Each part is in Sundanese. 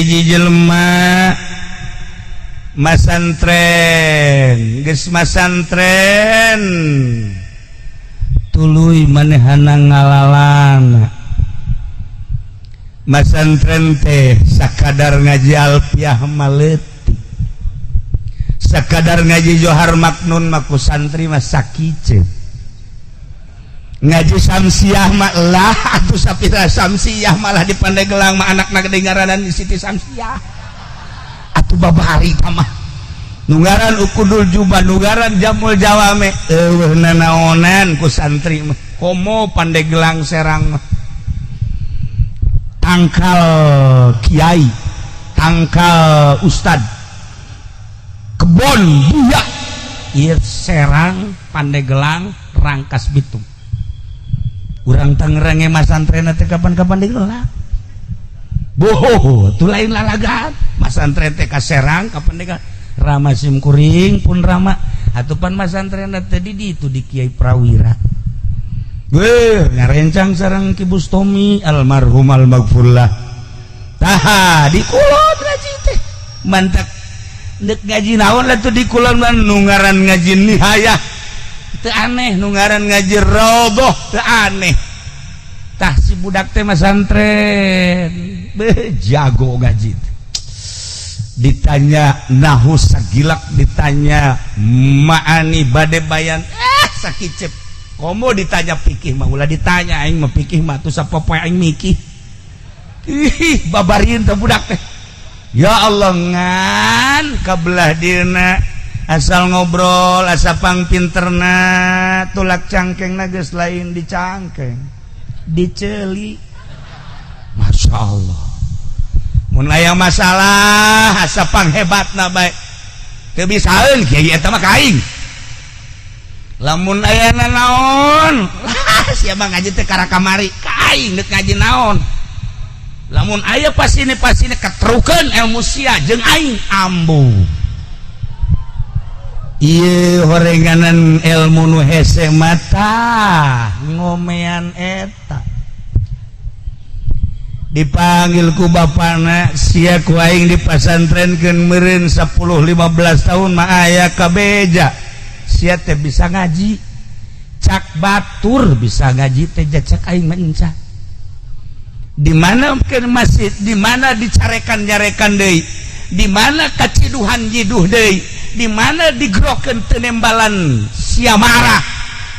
hiji jelema masantren geus masantren tuluy manehana ngalalana masantren teh sakadar ngaji alfiah maleutik sakadar ngaji johar maknun maku santri mah sakice ngaji samsiah mah lah atuh sapira samsiah malah di Pandeglang mah anakna gede ngaranan di Siti Samsiah atuh babari mah nungaran ukudul jubah nungaran jamul jawame eueuh nanaonan ku santri mah komo Pandeglang Serang mah tangkal kiai tangkal ustad kebon buya ieu Serang Pandeglang Rangkas Bitung urang Tangerang masantren teh kapan-kapan digelar boh tu lain lalagan masantren teh ka Serang kapan digelar Rama Simkuring pun Rama atupan masantren teh di ditu di Kiai Prawira ngarencang sareng Ki Bustomi almarhum almaghfurlah tah di kulon ngaji teh mantak dek ngaji naon lah tuh di kulon nungaran ngaji nihayah teu aneh nungaran ngaji raudhah teu aneh tah si budak teh masantren jago ngaji ditanya nahu sagilak ditanya maani bade bayan sakicep komo ditanya pikih mah ulah ditanya aing mah pikih mah tuh sapopoe aing mikih ih babarieun teh budak teh ya Allah ngan kabelah dina asal ngobrol asa pangpinterna tulak cangkengna geus lain dicangkeng diceli Masya Allah mun aya masalah asa panghebatna bae teu bisaeun kiai eta mah kaing lamun aya naon sia mah ngaji teh kara kamari kaing deuk ngaji naon lamun aya pasine katrukeun ilmu sia jeung aing ambu ieu horenganan ilmu nu hese mata ngomean eta dipanggil ku bapana sia ku aing di pasantrenkeun meureun 10-15 tahun mah aya kabeja sia teh bisa ngaji cak batur bisa ngaji teh cak aing mah di mana ke masjid di mana dicarekan-nyarekan deui di mana kaciduhan jiduh deui di mana digerokeun teu nembalan sia marah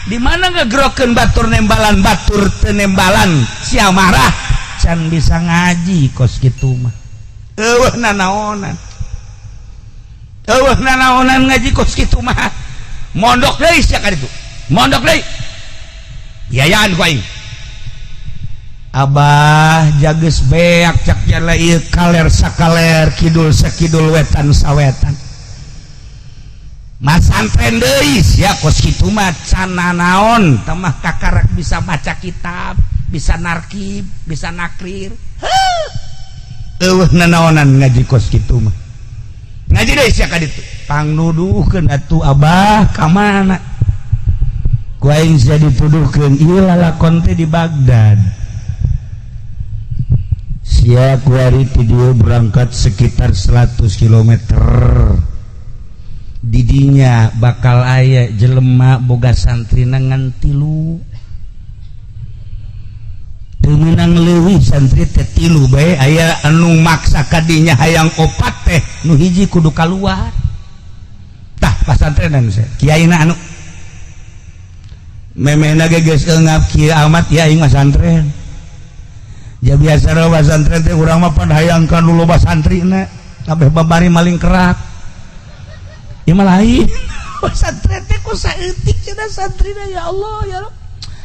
di mana ngagerokeun batur nembalan batur teu nembalan sia marah can bisa ngaji kos kitu mah eueuh nanaonan ngaji kos kitu mah mondok deui sia ka ditu mondok deui yayaan ku aing Abah jageus beak cak jala ieu kaler sakaler kidul sakidul wetan sawetan masantren deui sia kos kitu mah can naon tamah kakarak bisa baca kitab bisa narkib bisa nakrir eueuh nanaonan ngaji kos kitu mah ngaji deui sia ka ditu pangnuduhkeun atuh Abah ka mana ku aing sia dituduhkeun ieu lalakon teh di Bagdad sia kuari ti dieu berangkat sekitar 100 km didinya bakal aya jelema boga santrina ngan 3 teu meunang leuwih santri teh 3 bae aya anu maksa kadinya hayang 4 teh nu hiji kudu kaluar tah pasantrenan kiaina anu memena ge geus eungap kieu amat ya aing mah santren ya biasa rawa santren teh urang mah pan hayangkan dulu loba santrina kabeh babari maling kerak ieu mah lain santren teh ku saeutik cenah santrina ya Allah ya Rabb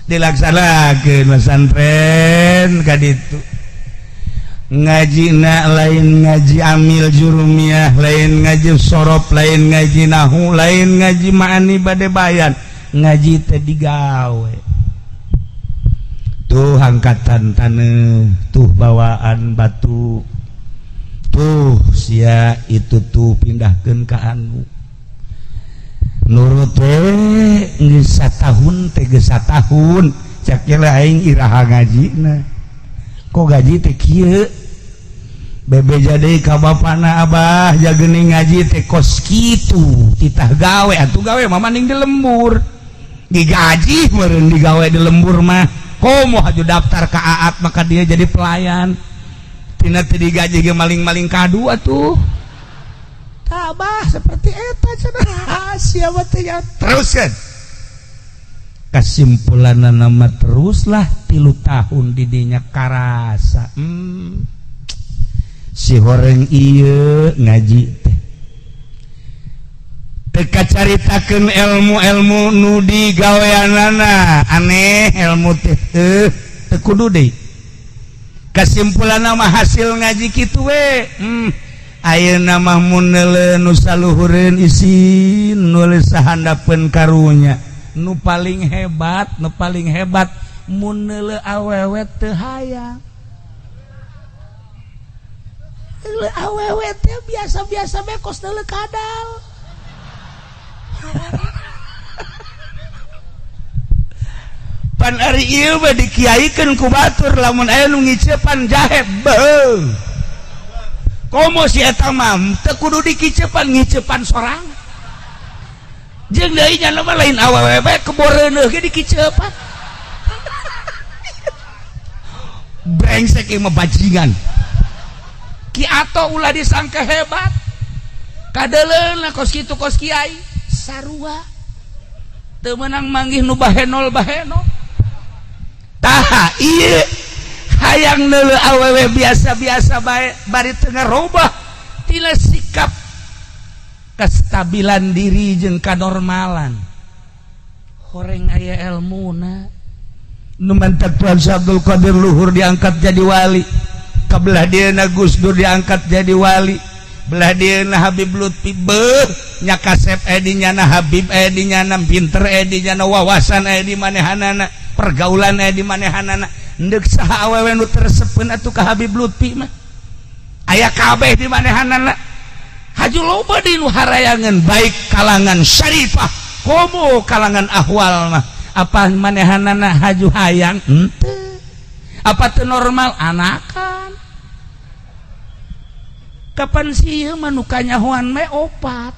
dilaksanakeun santren ka ditu ngajina lain ngaji amil jurumiyah lain ngaji sorop lain ngaji nahu lain ngaji ma'ani bade bayan ngaji teh digawe tuh angkatan tanah tuh bawaan batu tuh sia itu tuh pindahkeun ka anu nurut we geus satahun teh geus satahun cak aing iraha ngajina kok gaji teh kieu bebe jadi ka bapana abah jagening ngaji teh kos kitu titah gawe atuh gawe mah mending di lembur digaji meureun digawe di lembur mah komo haju daftar ka AAT maka dia jadi pelayan tina teu digaji ge maling-maling kadu atuh tabah seperti eta cenah siapa teh teruskeun kesimpulanna nama teruslah 3 tahun didinya karasa si horeng ieu ngaji teh teka caritakeun ilmu-ilmu nu digaweanana aneh ilmu teh teu kudu deui kesimpulanna mah hasil ngaji kitu we ayeuna mah mun neuleuh nu saluhureun isin nulis sahandapeun karunya nu paling hebat mun neuleuh awewe teu hayang awewe teh biasa-biasa bae kos neuleuh kadal pan ari ieu mah dikiaikeun ku batur lamun aya nu ngiceupan jahe beung komo si eta mah teu kudu dikiceupan ngiceupan sorang jeung deui nya mah lain awewe bae keboreuneuh ge dikiceupan brengsek ieu mah bajingan ki ato ulah disangka hebat kadeleuna kos kitu kos kiai sarua teu meunang manggih nu bahenol tah ieu hayang neuleuh awewe biasa-biasa bae bari teu ngarobah tina sikap kestabilan diri jeung kanormalan horeng aya elmuna nu mantap Tuan Abdul Qadir Luhur diangkat jadi wali kabelah dieuna Gus Dur diangkat jadi wali belah dieuna Habib Lutfi beuh nya kasep dinyana Habib dinyana pinter dinyana wawasan di manehanana pergaulan di manehanana endeuh saha awewe nu teresepeun atuh ka Habib Lutfi mah aya kabeh di manehanana haju loba di nu harayangan baik kalangan syarifah komo kalangan ahwal mah apa manehanana haju hayang henteu apa teu normal anakan kapan sih ieu mah nu kanyahoan me opat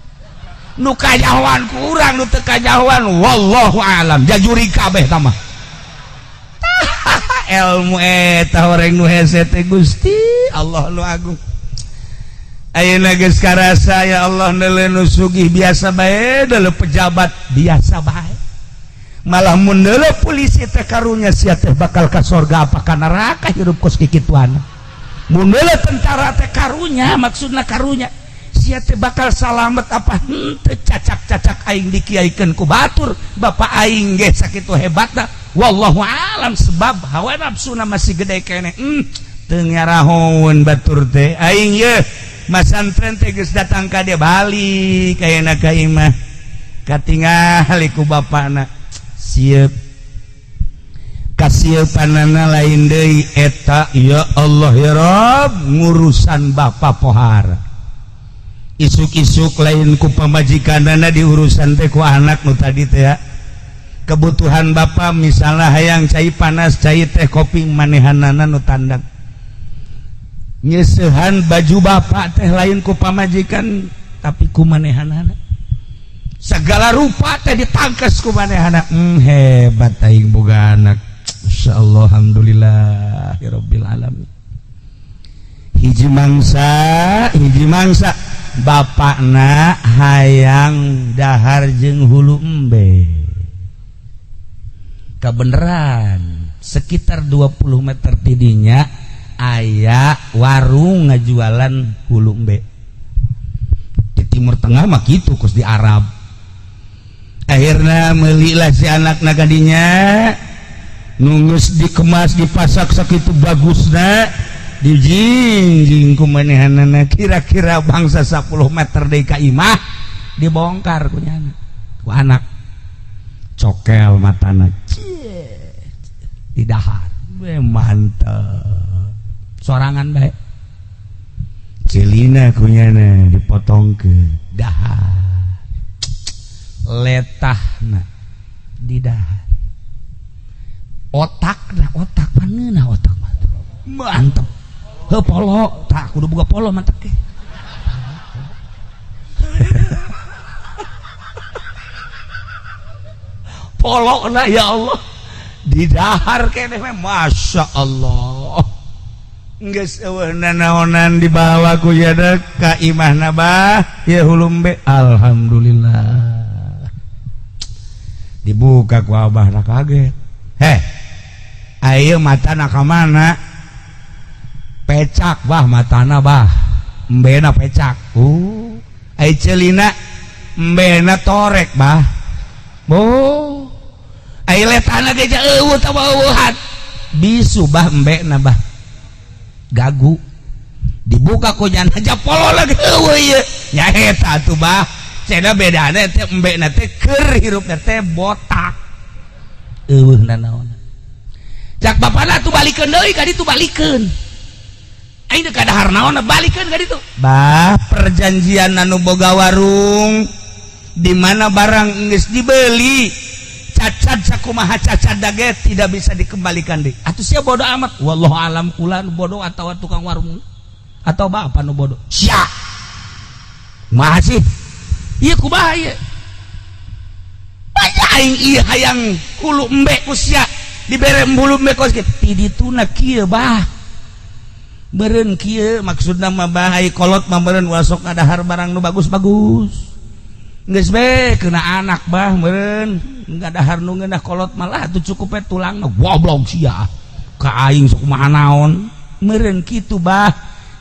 nu kanyahoan ku urang nu teu kanyahoan wallahu alam jajuri kabeh tah mah ilmu eta horeng nu hese teh Gusti Allah nu agung ayeuna geus karasa ya Allah neuleuh nu sugih biasa bae deuleuh pejabat biasa bae malah mun deuleuh polisi teh karunya sia teh bakal ka surga apa ka neraka hirup kos kikituan mun deuleuh tentara teh karunya maksudna karunya sia teh bakal salamet apa henteu cacak-cacak aing dikiaikeun ku batur bapak aing ge sakitu hebatna wallahu alam sebab hawa nafsuna masih gede kene teu ngarahoun batur teh aing ye masantren teh geus datang ka dia balik ayeuna ka imah katingali ku bapana sieup kasieupannana lain deui eta ya Allah ya Rabb ngurusan bapa pohara isuk-isuk lain ku pamajikanana diurusan teh ku anak nu tadi teh ya kebutuhan bapa misalnya hayang cai panas cai teh kopi manehanana nu tandang nyeusehan baju bapak teh lain ku pamajikan tapi ku manehanana segala rupa teh ditangkes ku manehana hebat aing boga anak insyaallah alhamdulillahirabbil alamin hiji mangsa bapakna hayang dahar jeung hulu embe kabeneran sekitar 20 meter tidinya aya warung ngajualan hulu embe di timur tengah mah kitu kus di Arab akhirna meuli lah si anak nagadinya nunggus dikemas dipasak sakitu bagusna dijingjing ku manehanana kira-kira bangsa 10 meter deui ka imah dibongkar ku nyana ku anak cokel matana di dahar we mantep sorangan bae celina ku nyana dipotong ke dahar letahna di dahar otak paneuna otak mantep polo tak kudu buka polo mantep ke polo na ya Allah di dahar kene masya Allah geus eueuh nanaonan dibawa ku yada ka imahna bah ya hulumbe alhamdulillah dibuka ku abah na kaget ayeuna matana ka mana pecak bah matana bah embena pecak ai celina embena torek bah ai letana ge eueuh tah eueuhan bisu bah embena bah gagu dibuka ku nyana aja polo lagi eueuh ieu nya eta tuh bah cenah bedana teh embena teh keur hirupna teh botak eueuh nanaon cak bapana tuh balikeun deui ka ditu balikeun aing teh kadahar naon balikeun ka ditu bah perjanjian anu boga warung di mana barang geus dibeli cacat sakumaha cacat dage tidak bisa dikembalikan deh atuh sia bodoh amat wallahu alam kula nu bodoh atawa tukang warung atau bapak nu bodoh sia masih ieu kumaha ieu aing ieu hayang hulu embe ku sia dibere hulu embe ku di dituna kieu bah meureun kieu maksudna mah bahai kolot mah meureun wasok ngadahar barang nu bagus-bagus geus be kena anak bah meureun ngadahar nu ngeunah kolot malah atuh cukup tulangna goblok sia ka aing sok kumaha naon meureun kitu bah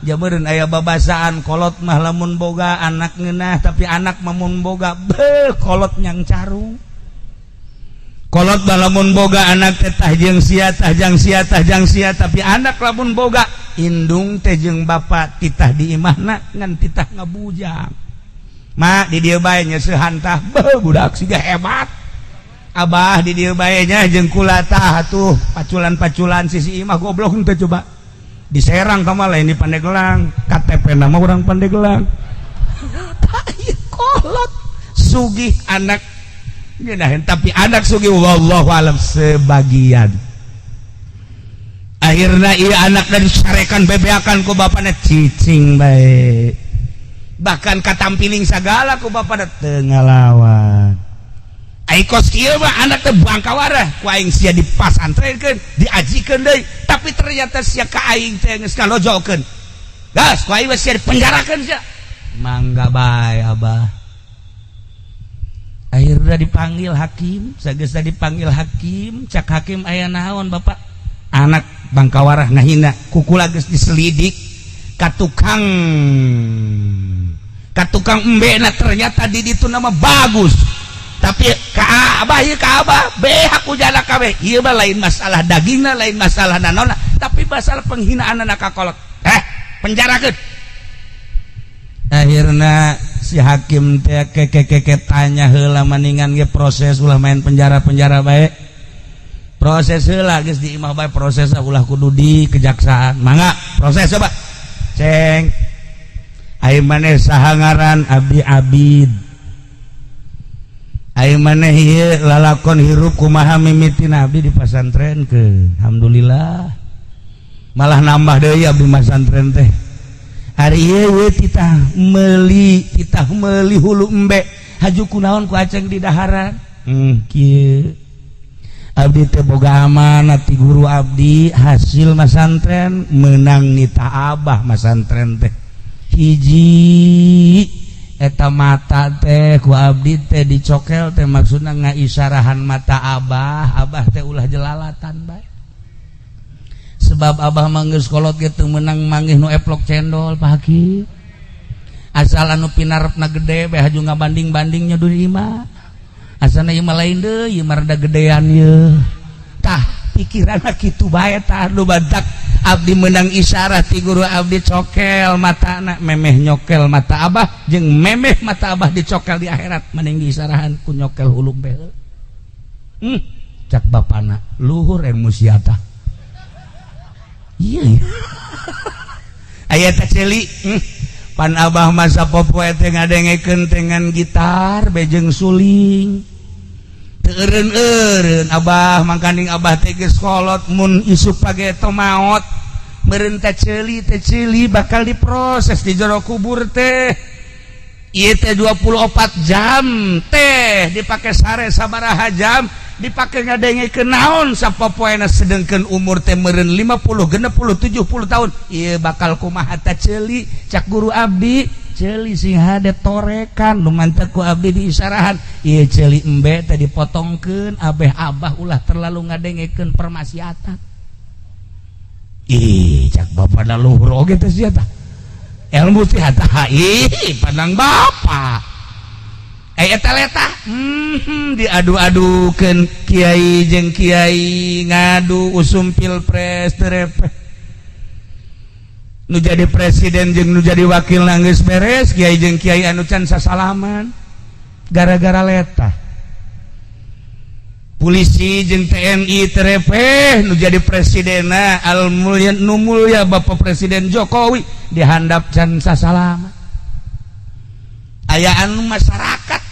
ja meureun aya babasaan kolot mah lamun boga anak ngeunah tapi anak mah mun boga kolot nyang carung kolot mah lamun boga anak teh tah jeung sia tah jang sia tah jang sia tapi anak lamun boga indung teh jeung bapa titah di imahna ngan titah ngabujang mak di dieu bae nya seuhan tah budak siga hebat abah di dieu bae nya jeung kula tah atuh paculan-paculan sisi imah goblok henteu coba diserang ka mah lain di Pandeglang KTP na mah urang Pandeglang tah ieu kolot sugih anak ngeunaheun tapi anak sugih wallahu alam sebagian akhirna ieu anak dari sarekan bebeakan ku bapana cicing bae bahkan katampiling segala ku bapana teu ngalawan ai kos kieu mah anak teh bangkawarah ku aing sia dipasantrenkeun diajikeun deui tapi ternyata sia ka aing teh geus kalojokeun gas ku aing sia dipenjarakeun sia mangga bae abah akhirna dipanggil hakim sageusna dipanggil hakim cak hakim aya naon bapak anak bangkawarah ngahina kukula geus diselidik katukang embena ternyata di ditu nama bagus tapi ka abah ieu ka abah behak ujana kabeh ieu mah lain masalah dagingna lain masalah nanona tapi masalah penghinaan anak kakolot penjarakeun akhirna si hakim teh keke tanya heula maningan ge proses ulah main penjara bae proses heula geus di imah bae proses ulah kudu di kejaksaan mangga proses coba ceng ai maneh saha ngaran abdi abid ai maneh ieu lalakon hirup kumaha mimitin abdi di pasantrenkeun alhamdulillah malah nambah deui abdi pasantren teh hari ieu titah meuli hulu embe haju kunaon ku aceng di daharan kieu abdi teh boga amanah ti guru abdi hasil masantren menang nita abah masantren teh hiji eta mata teh ku abdi teh dicokel teh maksudna ngaisarahan mata abah teh ulah jelalatan bae sebab abah manggeus kolot ge teu meunang manggih nu eplok cendol Pak Hakim asal anu pinarepna gede bae haju ngabanding-bandingnya dunia imah asana ieu mah lain deui ieu mah rada gedean ieu tah pikiranna kitu bae tah nu badak abdi menang isyarat ti guru abdi cokel matana memeh nyokel mata abah jeung memeh mata abah dicokel di akhirat mending diisarahan ku nyokel hulu bel cak bapana luhur ilmu siata iya aya teh celi pan abah masa popoe teh ngadengekeun dengan gitar bejeng suling eureun-eureun abah mangkanding abah teh geus kolot mun isuk page to maot merentah celi bakal diproses di jero kubur teh. Ieu teh 24 jam teh dipakai sare sabaraha jam dipakai ngadengikeun naon sapopoena sedengkeun umur teh meureun 50 60 70 tahun ieu bakal kumaha teh celi cak guru abdi celi sing hade torekan lumantar ku abdi diisarahan ieu celi embe teh dipotongkeun abeh abah ulah terlalu ngadengikeun permaksiatan cak bapak luhur oge teh sia tah ilmu teh hata pandang bapak eta letah diadu-adukeun kiai jeung kiai ngadu usum pilpres terepeh nu jadi presiden jeung nu jadi wakil nanggeus beres kiai jeung kiai anu can sasalaman gara-gara letah polisi jeung TNI terepeh nu jadi presidenna al mulya nu mulya Bapak Presiden Jokowi dihandap can sasalaman aya anu masyarakat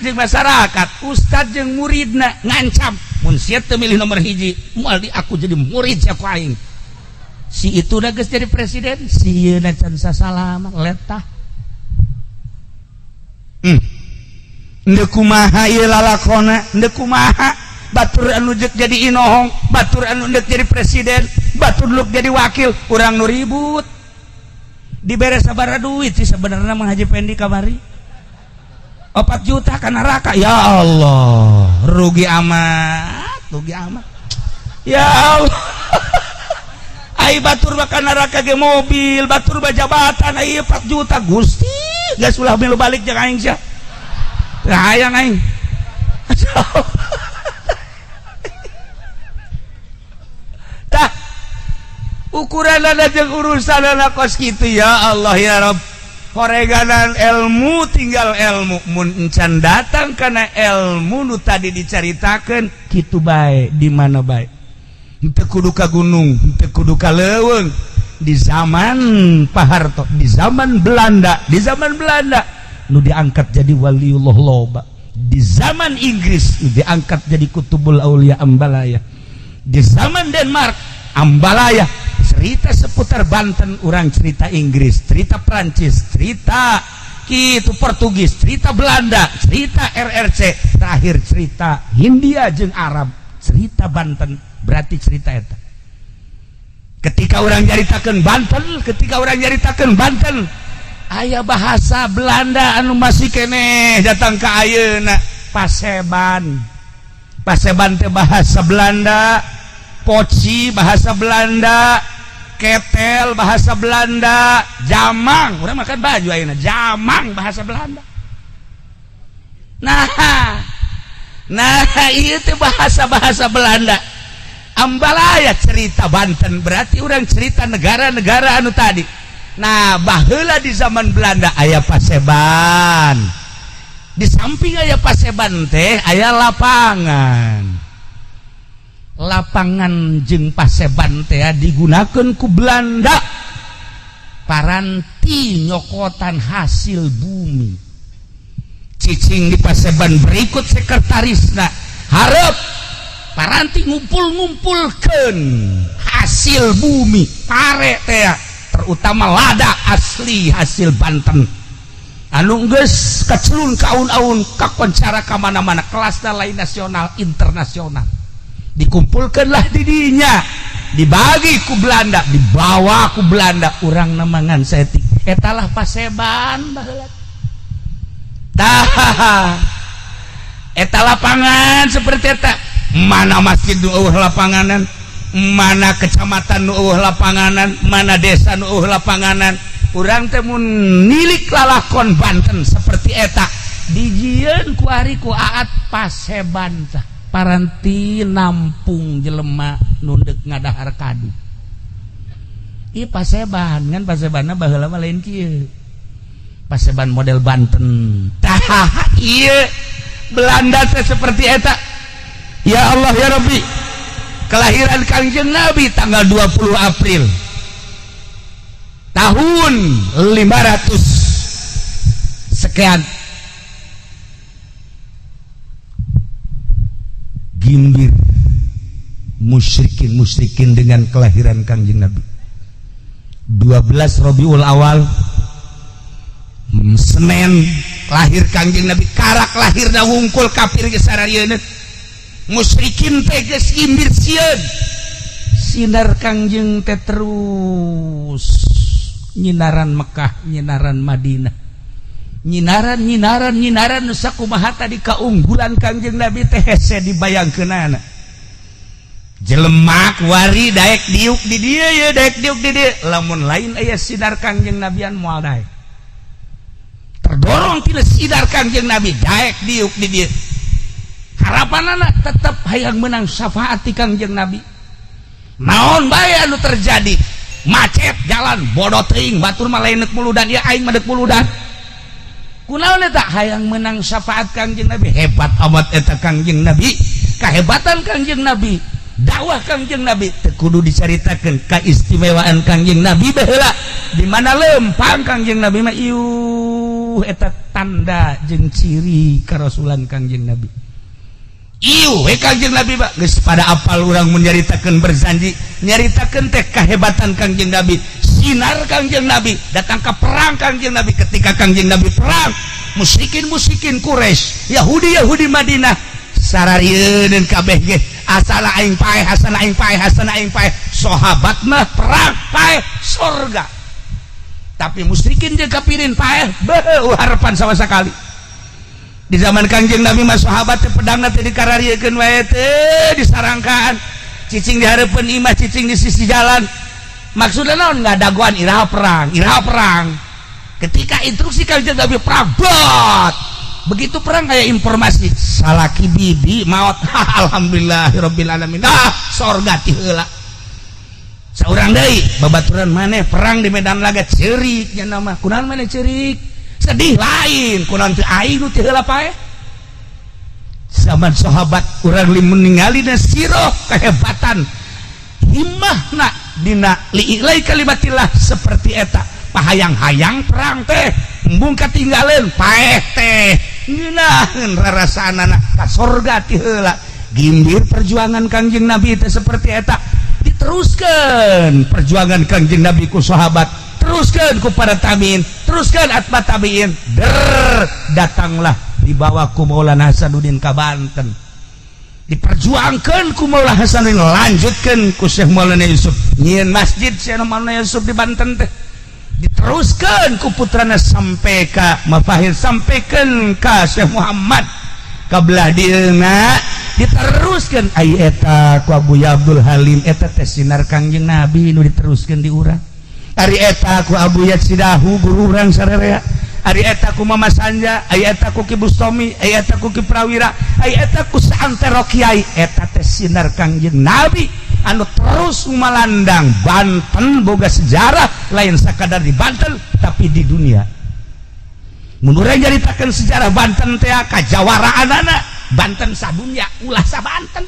jeung masyarakat ustad jeung muridna ngancam mun sia teu milih nomor hiji moal di aku jadi murid sia ku aing si itu da geus jadi presiden sieuna can sasalaman letah ndeu kumaha ieu lalakonna ndeu kumaha batur anu deuk jadi inohong batur anu deuk jadi presiden batur deuk jadi wakil urang nu ribut dibere sabaraha duit sih sebenarnya mah Haji Pendi kamari 4 juta ka neraka ya Allah rugi amat ya Allah ai batur ka neraka ge mobil batur jabatan ai 4 juta Gusti geus ulah milu balik jeung aing sia hayang aing tah ukuranana jeung urusanana kos kitu ya Allah ya Rabb horeganan ilmu tinggal ilmu mun encan datang kana ilmu nu tadi dicaritakeun kitu bae di mana bae teu kudu ka gunung teu kudu ka leuweung di zaman Pak Harto di zaman Belanda nu diangkat jadi waliullah loba di zaman Inggris nu diangkat jadi kutubul aulia Ambalaya di zaman Denmark Ambalaya cerita seputar Banten orang cerita Inggris cerita Prancis cerita kitu Portugis cerita Belanda cerita RRC terakhir cerita Hindia jeung Arab cerita Banten berarti cerita eta ketika orang nyaritakeun Banten aya bahasa Belanda anu masih keneh datang ka ayeuna Paseban teh bahasa Belanda poci bahasa Belanda ketel bahasa Belanda jamang urang makan baju ayeuna jamang bahasa Belanda nah ieu teh bahasa Belanda Ambalaya cerita Banten berarti orang cerita negara-negara anu tadi. Nah baheula di zaman Belanda aya Paseban, di samping aya Paseban teh aya lapangan jeung Paseban teh digunakeun ku Belanda paranti nyokotan hasil bumi. Cicing di Paseban berikut sekretarisna harap paranti ngumpul-ngumpulkeun hasil bumi pare teh terutama lada asli hasil Banten anu geus kacelun kaun-aun kakoncara ka mana-mana kelasna lain nasional internasional dikumpulkeunlah di dinya dibagi ku Belanda dibawa ku Belanda urang nemangan setik etalah Paseban baheula tah eta lapangan seperti eta mana masjid nu eueuh lapanganan mana kecamatan nu eueuh lapanganan mana desa nu eueuh lapanganan urang teh mun nilik lalakon Banten seperti eta dijieun ku ari ku aat Paseban tah paranti nampung jelema nu deuk ngadahar kadu ieu Paseban ngan Pasebanna baheula mah lain kieu Paseban model Banten tah ieu Belanda teh seperti eta. Ya Allah ya Rabbi, kelahiran Kangjeng Nabi tanggal 20 April tahun 500 sekian. Gimbir musyrikin dengan kelahiran Kangjeng Nabi. 12 Rabiul Awal Senin lahir Kangjeng Nabi, karak lahirna wungkul kafir ge sararieuna. Musyrikin teh geus imbir sieun. Sinar Kangjeng teh terus nyinaran Mekah, nyinaran Madinah. Nyinaran sakumaha tadi kaunggulan Kangjeng Nabi teh hese dibayangkeunana. Jelemak wari daek diuk di dieu ye, daek diuk di dieu. Lamun lain aya sinar Kangjeng Nabian moal daek. Terdorong tina sinar Kangjeng Nabi daek diuk di dieu. Harapanana tetep hayang menang syafaat ti Kangjeng Nabi. Naon bae anu terjadi? Macet jalan, bodoh teuing, batur mah lain neuk muludan, ieu aing mah deuk muludan. Kunaon eta hayang menang syafaat Kangjeng Nabi. Hebat amat eta Kangjeng Nabi. Kahebatan Kangjeng Nabi, dakwah Kangjeng Nabi teu kudu dicaritakeun kaistimewaan Kangjeng Nabi baheula. Di mana lempang Kangjeng Nabi mah ieuh eta tanda jeung ciri karasulan Kangjeng Nabi. Ieuh Kangjeng Nabi mah geus pada apal urang mun nyaritakeun berjanji, nyaritakeun teh kahebatan Kangjeng Nabi. Sinar Kangjeng Nabi datang ke perang Kangjeng Nabi. Ketika Kangjeng Nabi perang, musyrikin Quraisy, Yahudi Madinah sararieun kabeh ge asal aing paeh, hasana aing paeh. Sahabat mah perang paeh surga. Tapi musyrikin jeung kafirin paeh beuh harapan sama sekali. Di zaman Kangjeng Nabi mah sahabat teh pedangna teh dikarariekeun wae teh disarangkan. Cicing di hareupeun imah, cicing di sisi jalan. Maksudnya naon ngadaguan iraha perang. Ketika instruksi Kangjeng Nabi perang, bot. Begitu perang kayak informasi salaki bibi maot. Alhamdulillahirabbil alamin. Sorga ti heula. Saurang deui babaturan maneh perang di medan laga ceurik nya nama. Kunaon maneh ceurik? Sedih lain. Kunaon teu aing nu teu heula paeh. Zaman sahabat urang limun ningalina siroh kehebatan himmahna dina li'ilai kalimatillah seperti eta. Pahayang-hayang perang teh embung katinggaleun paeh teh ngeunaheun rarasanana ka sorga ti heula. Gimbir perjuangan Kangjeng Nabi teh seperti eta. Diteruskeun perjuangan Kangjeng Nabi ku sahabat, teruskeun ku para tabi'in, teruskeun atba tabi'in. Datanglah dibawa ku Maulana Hasanuddin ka Banten. Diperjuangkan ku Maulana Hasanuddin, lanjutkan ku Syekh Maulana Yusuf nyieun masjid Syekh Maulana Yusuf di Banten teh. Diteruskan ku putrana sampai ka Mafahir, sampaikan ka Syekh Muhammad kabelah dieuna. Diteruskan ai eta ku Abuya Abdul Halim, eta teh sinar Kangjeng Nabi nu diteruskan di urang. Ari eta ku Abuya Sidahu guru urang sararea. Ari eta ku Mama Sanja, ari eta ku Ki Bustomi, ari eta ku Ki Prawira, ari eta ku saantero kiai. Eta teh sinar Kangjeng Nabi anu terus umalandang. Banten boga sejarah lain sakadar di Banten tapi di dunia. Mun urang nyaritakeun sejarah Banten teh kajawaraanana Banten sadunya ulah sabanten.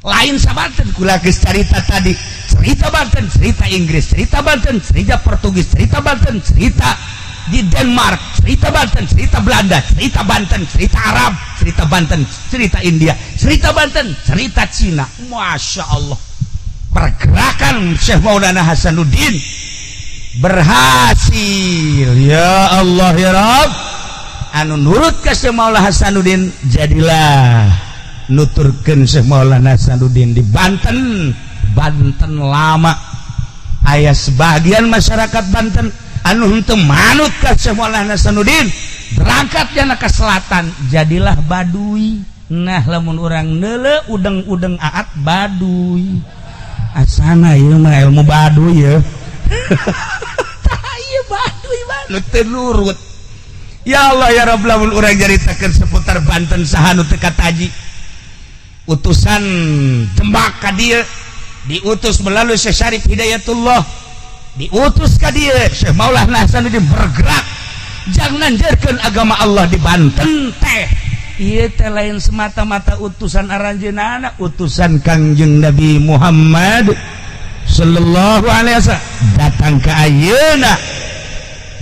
Lain sabanten kula geus carita tadi. Cerita Banten, cerita Inggris, cerita Banten, cerita Portugis, cerita Banten, cerita di Denmark, cerita Banten, cerita Belanda, cerita Banten, cerita Arab, cerita Banten, cerita India, cerita Banten, cerita Cina. Masya Allah, pergerakan Syekh Maulana Hasanuddin berhasil. Ya Allah ya Rabb, anu nurut ka Syekh Maulana Hasanuddin jadilah nuturkeun Syekh Maulana Hasanuddin di Banten. Banten lama aya sebagian masyarakat Banten anu henteu manut ka Syekh Maulana Hasanuddin, berangkat jana ka selatan jadilah Baduy. Nah lamun urang neuleuh udeng-udeng aat Baduy asana ieu mah ilmu Baduy ya. Tah ieu Baduy mah nu teu nurut. Ya Allah ya Rabb, lamun urang nyaritakeun seputar Banten saha nu teu kataji. Utusan Demak ka dieu diutus melalui Syekh Syarif Hidayatullah, diutus ka dieu Syekh Maulana Hasanuddin bergerak jangan nanjeurkeun agama Allah di Banten teh. Ieu teh lain semata-mata utusan aranjeunana, utusan Kangjeng Nabi Muhammad sallallahu alaihi wasallam datang ke ayeuna.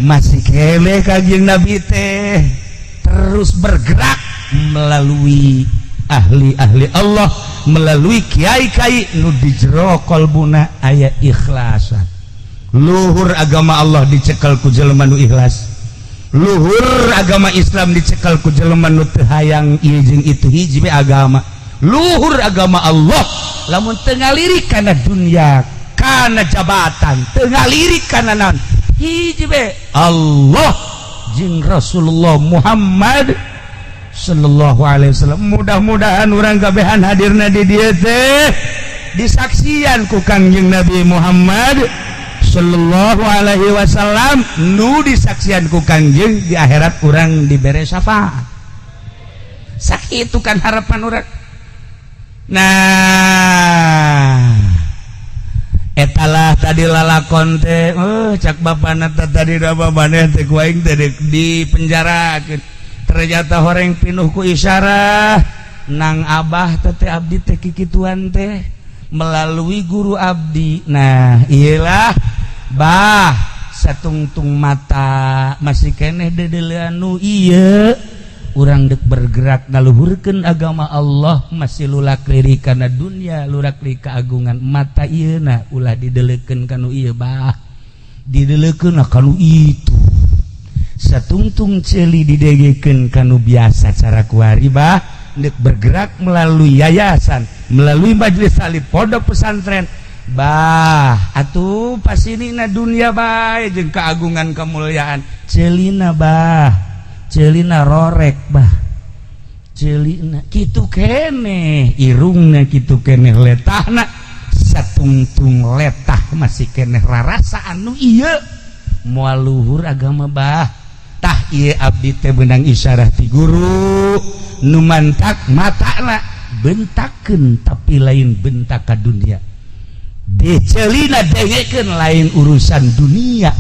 Masih keleh Kangjeng Nabi teh terus bergerak melalui ahli-ahli Allah melalui kiai-kiai nu di jero qalbuna aya ikhlasan. Luhur agama Allah dicekel ku jelema nu ikhlas, luhur agama Islam dicekel ku jelema nu teu hayang ieu jeung itu hiji we agama. Luhur agama Allah lamun teu ngalirik kana dunya, kana jabatan, teu ngalirik kana naon, hiji we Allah jeung Rasulullah Muhammad sallallahu alaihi wasallam. Mudah-mudahan urang kabehan hadirna di dieu teh disaksian ku Kangjeng Nabi Muhammad sallallahu alaihi wasallam, nu disaksian ku Kangjeng di akhirat urang dibere syafaat. Sakitu kan harapan urang. Nah, etalah tadi lalakon teh cak bapana tadi da babane teh ku aing teh di penjara. Ternyata horeng pinuh ku isyarah nang abah teh abdi teh kikituan teh melalui guru abdi. Nah iyalah bah satungtung mata masih keneh dedelean nu ieu urang dek bergerak ngaluhurkeun agama Allah, masih lulak lirik kana dunya, lulak lirik keagungan mata ieuna ulah dideleukeun kanu ieu bah, dideleukeun kanu itu. Satungtung celi didegekeun kanu biasa cara kuari bah, dek bergerak melalui yayasan, melalui majelis salib pondok pesantren bah, atuh pasinina dunia bae jeung keagungan kemuliaan celina bah, celina rorek bah, celina kitu keneh irungna, kitu keneh letahna, satungtung letah masih keneh rarasa anu ieu moal luhur agama bah. Tah ieu abdi teh beunang isyarah ti guru nu mantak matana bentakeun tapi lain bentak ka dunia, decelina dengekeun lain urusan dunia,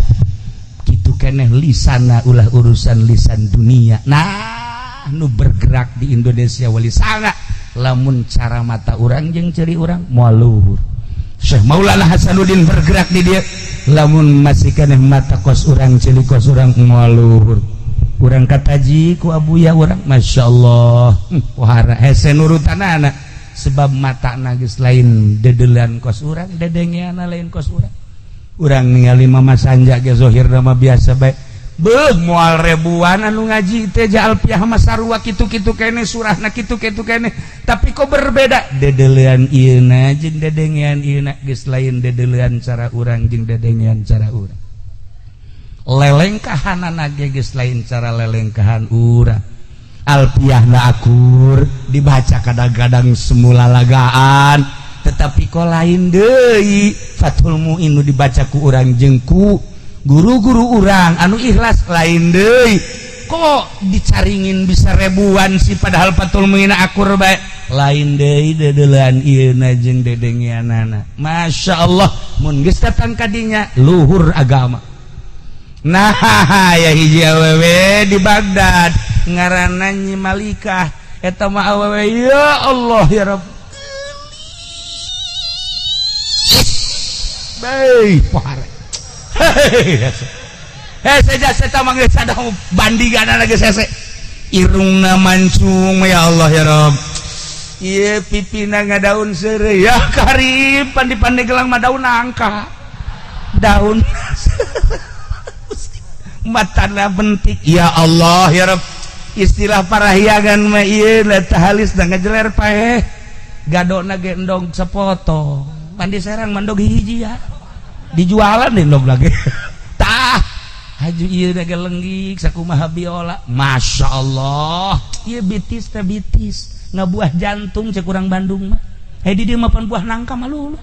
kitu keneh lisana ulah urusan lisan dunia. Nah nu bergerak di Indonesia wali sanga lamun cara mata urang jeung ceri urang moal luhur. Syekh Maulana Hasanuddin bergerak di dia lamun masih keneh mata kos urang celi kos urang moal luhur. Urang kataji ku abuya urang masyaallah wahara hese nurutanana sebab matana geus lain dedeulan kos urang, dedengeana lain kos urang. Urang ningali Mama Sanja ge zahirna mah biasa bae. Beuh moal ribuan anu ngaji teh ja alfiah mah sarua kitu-kitu keneh, surahna kitu-kitu keneh, tapi kok berbeda dedeulean ieuna jeung dedengean ieuna geus lain dedeulean cara urang jeung dedengean cara urang. Lelengkahanana ge geus lain cara lelengkahan urang. Alfiahna akur dibaca kadang-kadang semula lagaan, tetapi kok lain deui Fathul Muin nu dibaca ku urang jeung ku guru-guru urang anu ikhlas lain deui. Kok dicaringin bisa ribuan sih padahal Fathul Muin akur bae, lain deui dedeulean ieuna jeung dedengeanana. Masyaallah mun geus datang ka dinya luhur agama. Nah ya hiji awewe di Baghdad ngaranna Nyi Malikah eta mah awewe ya Allah ya Rabb bae pohare saja saya manggil sadang bandingan lagi sese irungna mancung ya Allah ya Rob iya pipina ngadaun seure ya Karim pandi-pandi gelang mah daun angka daun matana bentik ya Allah ya Rob istilah parahiangan mah ieu letah halis da ngajeler paeh gadona ge endong sapoto pandi serang mandog hiji ya dijualan deh endong lagi tah haju ieu ge lenggik sakumaha biola Masya Allah ieu bitis teh bitis ngabuah jantung cek urang Bandung mah di dieu mah pan buah nangka mah lulu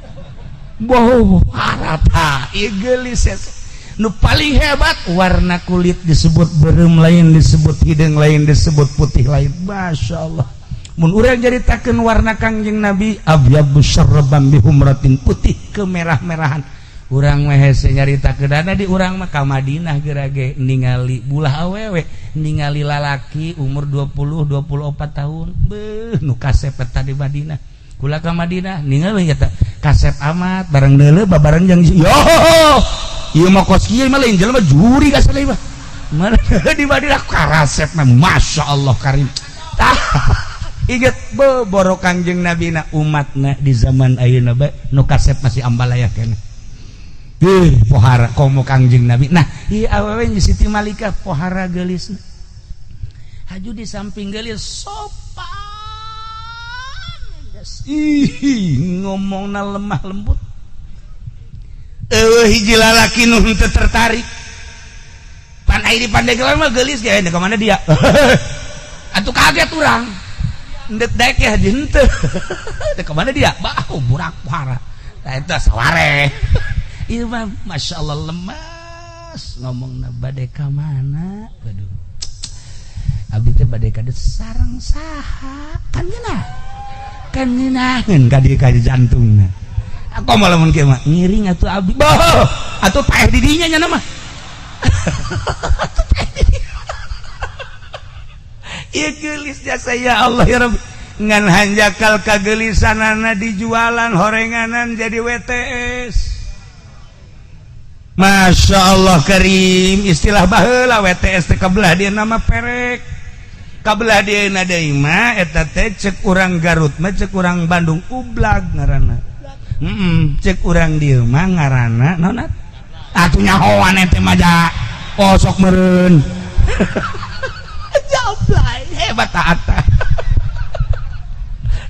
boh harata ieu geulis nu paling hebat warna kulit disebut berem lain disebut hidung lain disebut putih lain Masya Allah mun urang jaritakeun warna Kangjeng Nabi abyabu syarraban bihumratin putih kemerah-merahan urang mah hese nyaritakeun di urang mah ka Madinah gerage ningali bulah awewe ningali lalaki umur 20-24 tahun beuh nu kasepet tadi Madinah kula ka Madinah ningali eta kasep amat bareng neuleuh babareng jeung yo ieu mah kos kieu mah lain jelema juri ka saleh mah di Madinah karasep mah Masya Allah Karim tah inget boro Kangjeng Nabi na umatna di zaman ayeuna nu kasep masih ambalaya keneh. Pohara komo Kangjeng Nabi. Nah, ieu awewe Siti Malikah pohara geulis. Haju di samping geulis sopan. Ngomongna lemah lembut. Hiji lalaki nu henteu tertarik. Pan aya di Pandeglang mah geulis ge ka mana dia. Atuh kaget urang. Endek daek ya henteu. Ka mana dia? Bau burak pohara. Tah eta saware. Ieu mah masyaallah lemas ngomongna bade ka mana? Waduh. Abdi teh bade ka sareng saha? Kan geuna. Kan ngeunaheun ka dieu ka jantungna. Aku malah mun kieu mah ngiring atuh abdi. Boh, atuh paeh di dinya nya mah. Ieu geulisnya saya Allah ya Rabbi. Ngan hanjakal kagelisanana dijualan horenganan jadi WTS. Masya Allah Karim, istilah baheula WTS teh kabelah dia nama perek. Kabelah dia deui mah eta teh cek urang Garut mah cek urang Bandung ublag ngaranna. Cek urang dieu mah ngaranna naon atuh nyahoan teh mah ja osok meureun. Jablay hebat taata.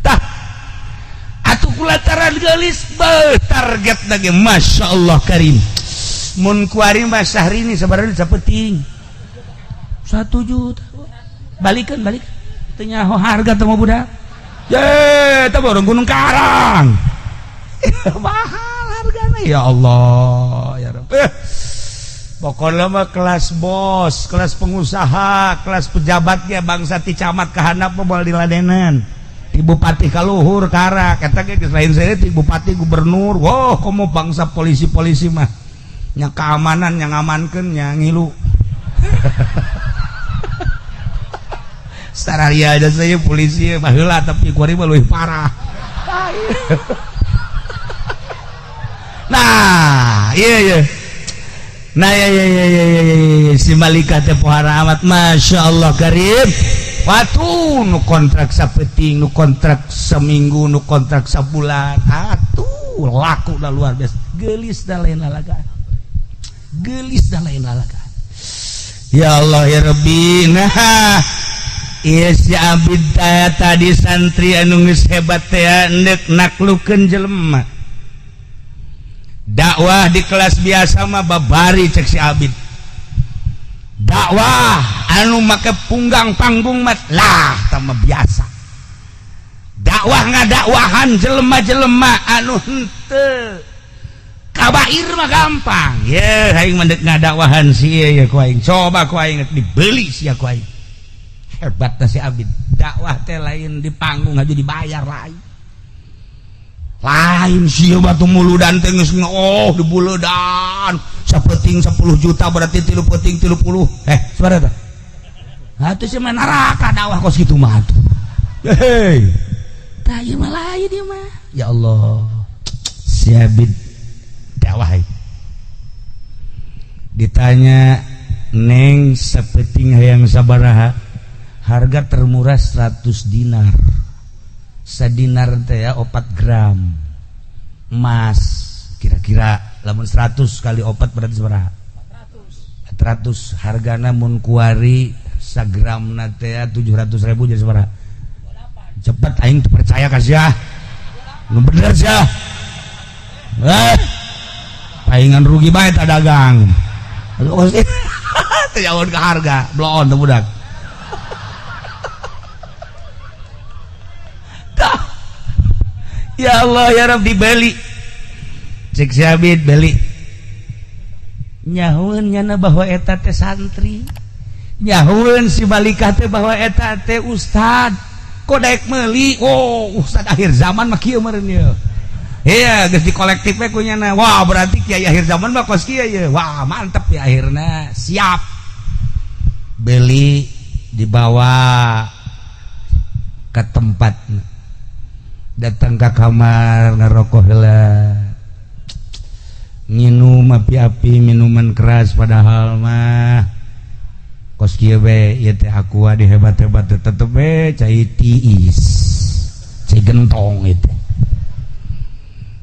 Tah atuh kulataran geulis target lagi Masya Allah Karim. Mun kuari Mbak Syahrini sabaraha sapeting 1 juta balikan teu nyaho harga teh mah budak ye teh borong Gunung Karang mahal hargana ya Allah ya Rabb. Pokoknya mah kelas bos, kelas pengusaha, kelas pejabat ya bangsa ti camat ka handap moal diladenan ti bupati ka luhur karak eta ge geus lain saya ti bupati gubernur wah komo bangsa polisi-polisi mah nya keamanan yang ngamankeun nya ngilu. Sararia ada saya polisi baheula tapi kuari mah leuwih parah. Nah, iya. Nah, ya si Malika teh pohara amat Masya Allah Karim. Watu nu kontrak sapeting, nu kontrak seminggu, nu kontrak sabulan. Atuh laku da luar biasa. Geulis da lain lalagaan. Gelis dan lain lalagaan. Ya Allah ya Rabbi. Nah ieu si abid tadi santri anu geus hebat teh endek naklukeun jelema. Dakwah di kelas biasa mah babari cek si abid. Dakwah anu make punggang panggung mah lah tama biasa. Dakwah ngadakwahan jelema-jelema anu henteu kabair mah gampang ya aing mendek ngadakwahan si ya ku aing coba ku aing dibeli sia ku aing hebatna si abid dakwah teh lain di panggung aja dibayar lain sia batu muludan teh geus dibuludan sapeting 10 juta berarti 3 peuting 30 sabaraha tah atuh sia mah neraka dakwah kos kitu mah atuh hei tah ieu mah lain ieu mah ya Allah si abid dakwah ditanya neng sapeting hayang sabaraha harga termurah 100 dinar sadinar teh ya 4 gram emas kira-kira lamun 100 kali 4 berarti sabaraha 400 hargana mun kuari sagramna teh 700.000 jadi sabaraha cepet aing teu percaya ka sia nu bener sia paingan rugi bae tak dagang. Teu nyaon ka harga, bloon teh budak. Ya Allah ya Rabb dibeli. Cek si abid beli. Nyahueun nyana bahwa eta teh santri. Nyahueun si Balikah teh bahwa eta teh ustad. Kok daek meuli? Oh, ustad akhir zaman mah kieu meureun ye. Iya, geus di kolektif we kunyana. Wah, berarti kiai akhir zaman mah kos kieu ye. Wah, mantep ya akhirna. Siap. Beli dibawa ke tempatna. Datang ke kamar ngerokok heula. Nginum api-api minuman keras padahal mah kos kieu we ieu teh aqua di hebat-hebat tetep we cai tiis cai gentong itu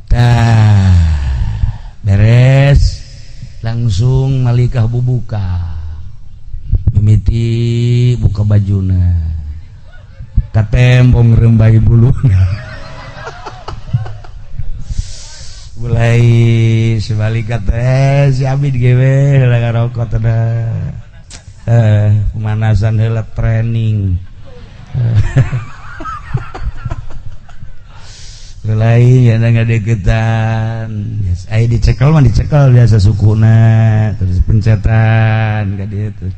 tah beres langsung malikah bubuka mimiti buka bajuna katembong rembai buluna mulai sebalik kata si Abid gewe heula ngarokok teh pemanasan heula training mulai ya ngadegetan yes, aya dicekel mah dicekel biasa sukuna terus pencetan ka dieu tuh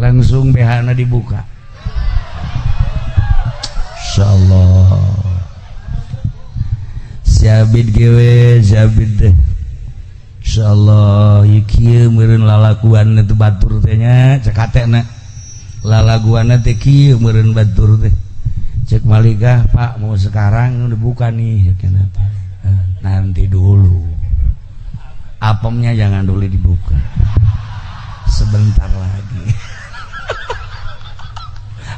langsung BH-na dibuka insyaallah Sabid gewe Sabid deh insyaallah ieu kieu meureun lalakuan teh batur teh nya cek hatena lalaguanna teh kieu meureun batur teh cek malikah Pak mau sekarang udah buka nih nanti dulu apemnya jangan dulu dibuka sebentar lagi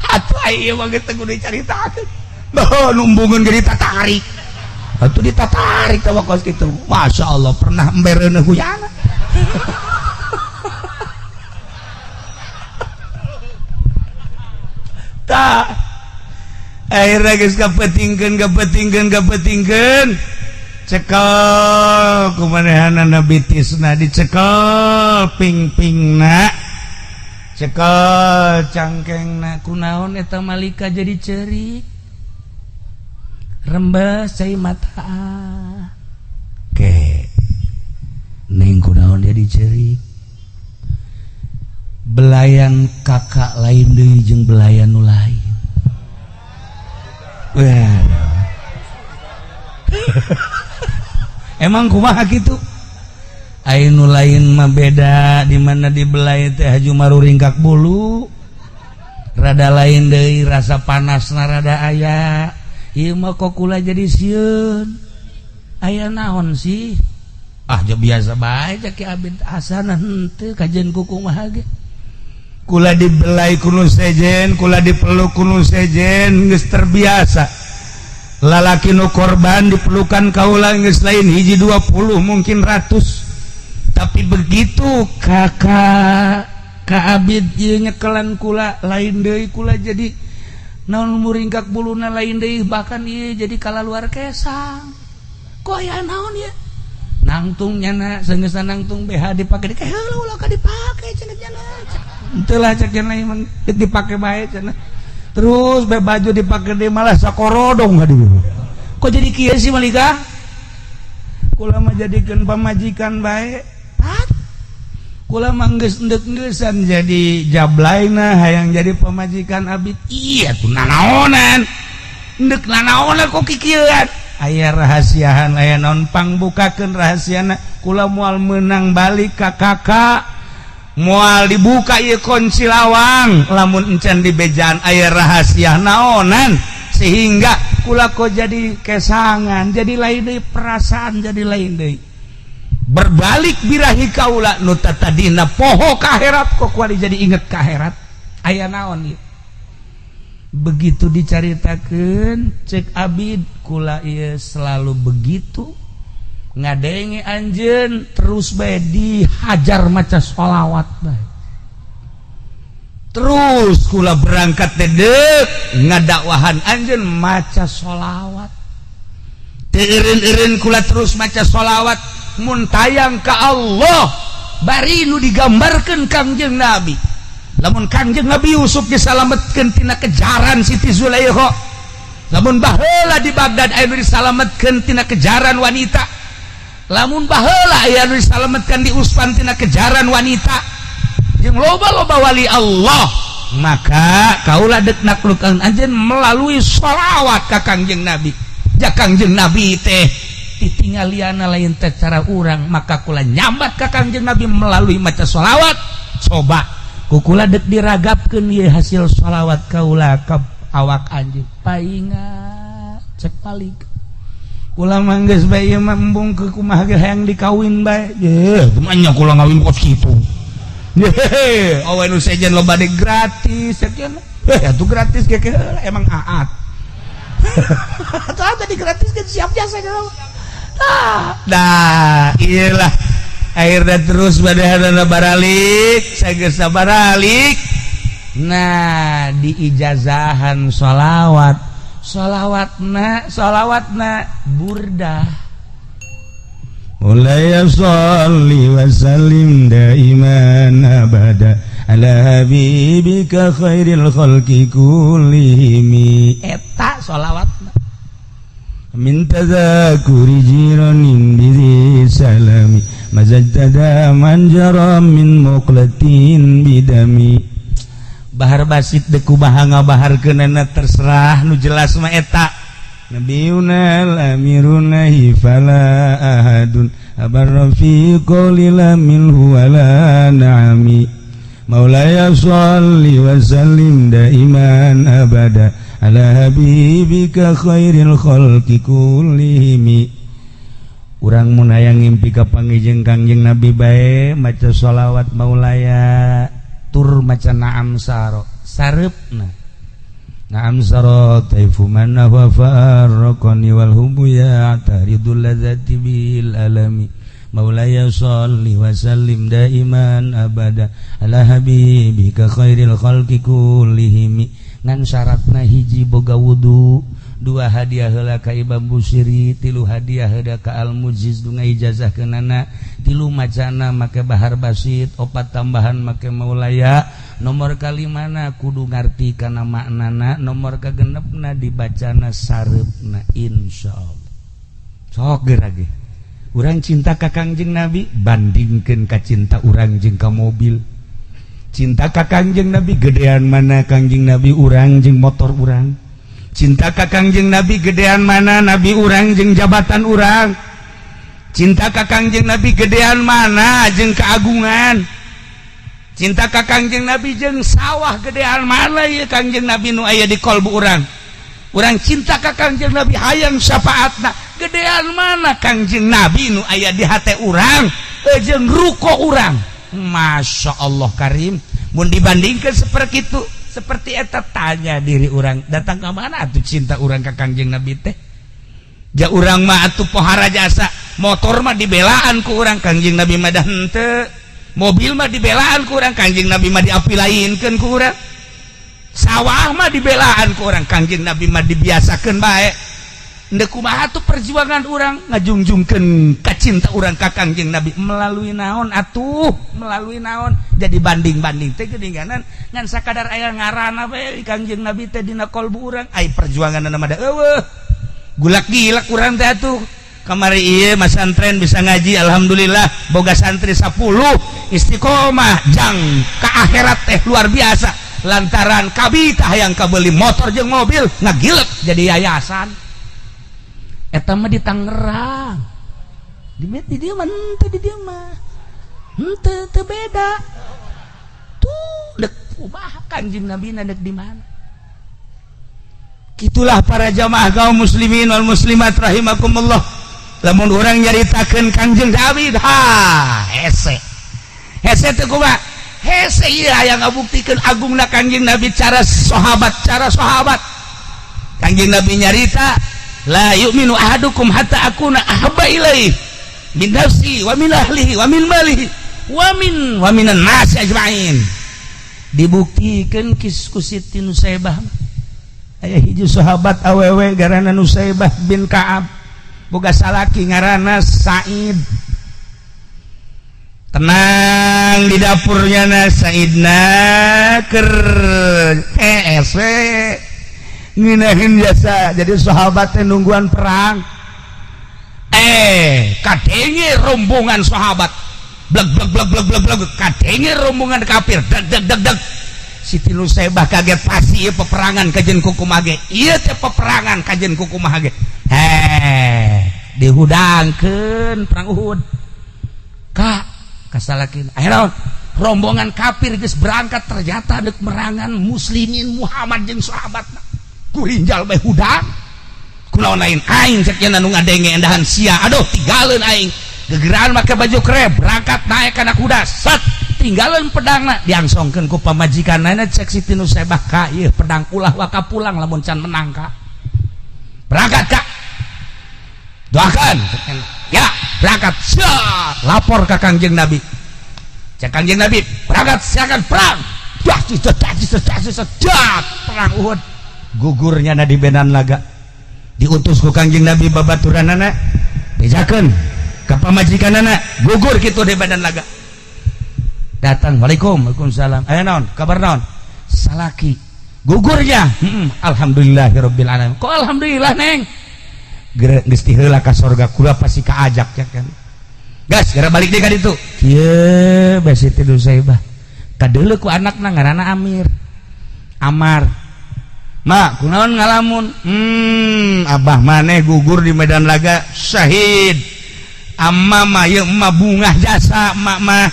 atuh ieu mah geus kudu dicaritakeun noh numbungeun ge ditatarik atuh ditatarik tawa kos kitu masyaallah pernah embereuneuh kuyana tah akhirnya geus kapetingkeun cekel kumanehanana bitisna dicekel ping-pingna cekel cangkengna kunaon eta malika jadi ceurik rembes cai mata ke neng kunaon jadi ceurik belayan kakak lain deui jeung belayan nu lain emang kumaha gitu anu lain mah beda di mana dibelai teh haju maru ringkak bulu rada lain deui rasa panasna rada aya ieu mah kok kula jadi sieun aya naon sih aja biasa bae cak Abid asana henteu kajen kumaha ge kula dibelai kuno sejen kula dipeluk kuno sejen geus terbiasa lalaki nu korban dipelukan kaula geus lain hiji 20 mungkin 100 tapi begitu kakak ka Abid ieu nyekelan kula lain deui kula jadi naon muringkak buluna lain deui bahkan ieu jadi kalaluar kesang kok aya naon ya nangtung nyana seunggeusna nangtung BH dipake dikeh heula ulah ka dipake cenah nyana henteu lah cek yang lain dipake bae cenah terus be baju dipake deui malah sakorodong ka dieu kok jadi kieu sih malika kula mah jadikeun pamajikan bae kula mah geus endeuk-endeusan jadi jablaina hayang jadi pamajikan Abid iya tuh nanaonan endeuk nanaonan kok kikieuan aya rahasiahan aya naon pangbukakeun rahasiana kula moal meunang balik ka kakak moal dibuka ieu kunci lawang lamun encan dibejaan aya rahasia naonan sehingga kula kok jadi kesangan jadi lain deui perasaan jadi lain deui berbalik birahi kaula nu tadina poho ka akhirat kok kuali jadi inget ka akhirat aya naon ieu begitu dicaritakeun cek Abid kula ieu selalu begitu ngadenge anjeun terus bae dihajar maca sholawat bae terus kula berangkat teh deuk ngadakwahan anjeun maca sholawat teu eureun-eureun kula terus maca sholawat mun tayang ka Allah bari nu digambarkeun Kangjeng Nabi lamun Kangjeng Nabi Yusuf disalametkeun tina kejaran Siti Zulaikha lamun baheula di Baghdad aya nu disalametkeun tina kejaran wanita lamun baheula aya nu disalametkeun di Usfan tina kejaran wanita jeung loba-loba wali Allah maka kaula deuk naklukkeun anjeun melalui sholawat ka Kangjeng Nabi ja Kangjeng Nabi teh ditinggaliana lain teh cara urang maka kula nyambat ka Kangjeng Nabi melalui maca sholawat coba kukula dek diragapkeun ieu hasil sholawat kaula ka awak anjeun paingat cek balik kula mah geus bae ieu mah embung ke kumaha ge hayang dikawin bae ye kumaha kula ngawin kos kitu oh nu sejen loba de gratis ya tuh gratis emang aat tadi gratis kan siap jasa dah iyalah akhirnya terus badahana baralik sagesa baralik nah di ijazahan sholawatna burdah Mulai sholli wa sallim daiman abada ala habibika khairil khalqi kullihim eta sholawatna min tadzakuri jiranin bi salami mazajtada manjara min muqlatin bidami bahar basit deku bahanga bahar kenana terserah nu jelas mah eta Nabiuna al-amiruna hifala ahadun abarra fi qawlila minhu wala na'ami Maulaya sholli wa sallim daiman abada ala habibika khairil khalqi kullihim urang mun hayang ngimpi ka pangijeng Kangjeng Nabi bae maca sholawat maulaya tur maca na'am saro sareupna Na'am sarat taifuman wa farqani wal hubbu ya taridul ladzati bil alami Maulaya sholli wa sallim daiman abada ala habibika khairil khalqi kullihim ngan syaratna hiji boga wudu dua hadiah heula ka Imam Busiri tilu hadiah heula ka Al Mujiz dunga ijazah keunana tilu macana make bahar basit opat tambahan make maulaya nomor kalimana kudu ngarti kana maknana nomor kagenepna dibacana sareupna insyaallah sok gerage urang cinta ka Kangjeng Nabi bandingkeun ka cinta urang jeung ka mobil cinta ka Kangjeng Nabi gedean mana Kangjeng Nabi urang jeung motor urang cinta ka Kangjeng Nabi gedean mana Nabi urang jeung jabatan urang cinta ka Kangjeng Nabi gedean mana jeung keagungan cinta ka Kangjeng Nabi jeung sawah gedean mana ya Kangjeng Nabi nu aya di kolbu urang cinta ka Kangjeng Nabi hayang syafaatna gedean mana Kangjeng Nabi nu aya di hate urang jeung ruko urang Masya Allah Karim mun dibandingkan seperti itu seperti eta tanya diri urang datang ke mana atuh cinta urang ka Kangjeng Nabi teh ja urang mah atuh pohara jasa motor mah dibelaan ku urang Kangjeng Nabi mah dah henteu mobil mah dibelaan ku urang Kangjeng Nabi mah diapilainkeun ku urang sawah mah dibelaan ku urang Kangjeng Nabi mah dibiasakeun bae ndeu kumaha tuh perjuangan urang ngajungjungkeun ka cinta urang ka Kangjeng Nabi melalui naon atuh melalui naon jadi banding-banding teh geuninganan ngan sakadar aya ngaranna bae Kangjeng Nabi teh dina kolbu urang ai perjuanganna mah da eueuh gulak-gilak urang teh atuh kamari ieu masantren bisa ngaji alhamdulillah boga santri 10 istiqomah jang ka akhirat teh luar biasa lantaran kabita hayang kabeli motor jeung mobil ngagilek jadi yayasan eta mah di Tangerang di dia mah henteu di dia mah henteu beda tuh dek ubah Kangjeng Nabi dek di mana kitulah para jamaah kaum muslimin wal muslimat rahimakumullah lamun urang nyaritakeun Kangjeng Nabi hese teh kumaha hese ieu hayang ngabuktikeun agungna Kangjeng Nabi cara sahabat Kangjeng Nabi nyarita la yu'minu ahadukum hatta akuna ahabba ilaihi min nafsi wa min ahlihi wa min malihi wa minan nasi ajma'in dibuktikeun ku Siti Nusaibah aya hiji sahabat awewe ngaranna Nusaibah bin Ka'ab boga salaki ngaranna Said tenang di dapurnya na Saidna keur nginahin jasa jadi sahabatnya nungguan perang kadenge rombongan sahabat bleg kadenge rombongan kafir dag Siti Nusaibah kaget pasti ieu peperangan kajen kukumaha ge ieu teh peperangan kajen kukumaha ge dihudangkeun perang Uhud ka kasalakin akhirnya rombongan kafir geus berangkat ternyata deuk merangan muslimin Muhammad jeung sahabatna kurinjal bae hudang kunaon lain aing cek nya nu ngadenge endahan sia aduh tinggalin aing gegeran make baju krep berangkat naik kana kuda set ditinggalan pedangna diangsongkeun ku pamajikanana cek Siti Nusaibah ka ieu pedang ulah waka pulang lamun can menang ka berangkat ka doakan ya berangkat lapor ka Kangjeng Nabi cek Kangjeng Nabi berangkat silakan perang perang Uhud gugurnya na di Medan Laga diutus ku Kangjeng Nabi babaturanana bejakeun ka pamajikanana gugur kitu di Medan Laga datang waalaikumsalam aya naon kabar naon salaki gugurnya alhamdulillahirabbil alamin kok alhamdulillah neng geus ti heula ka sorga kula pasti kaajak ya kan gas gara balik deui ka ditu ieu basa Siti Nusaibah kadeuleu ku anakna ngaranna Amar mak kunaon ngalamun abah maneh gugur di Medan Laga syahid amma mah ieu mah bungah jasa mak mah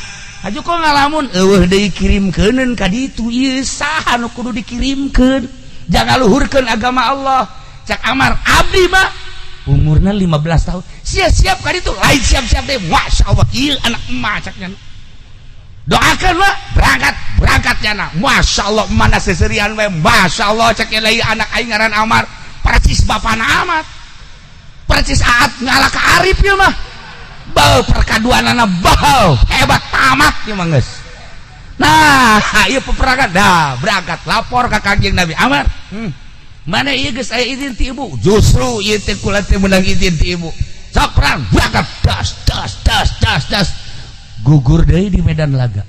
aju kok ngalamun eueuh deui kirimkeuneun ka ditu ieu saha nu kudu dikirimkeun jangan luhurkeun agama Allah cak Amar abdi mah umurna 15 tahun siap-siap ka ditu lain siap-siap deh masyaallah ieu anak emak caknya doakeun mah berangkat jana masyaallah mana seserian we masyaallah cak lain anak aing ngaran Amar percis bapana amat percis aat ngalah ka Arif ieu mah bau perkaduanana bau hebat tamat ieu mah geus nah ieu peperangan dah berangkat lapor ka Kangjeng Nabi Amar mana ieu geus aya izin ti ibu justru ieu teh kula teh meunang izin ti ibu sok perang berangkat das gugur deui di Medan Laga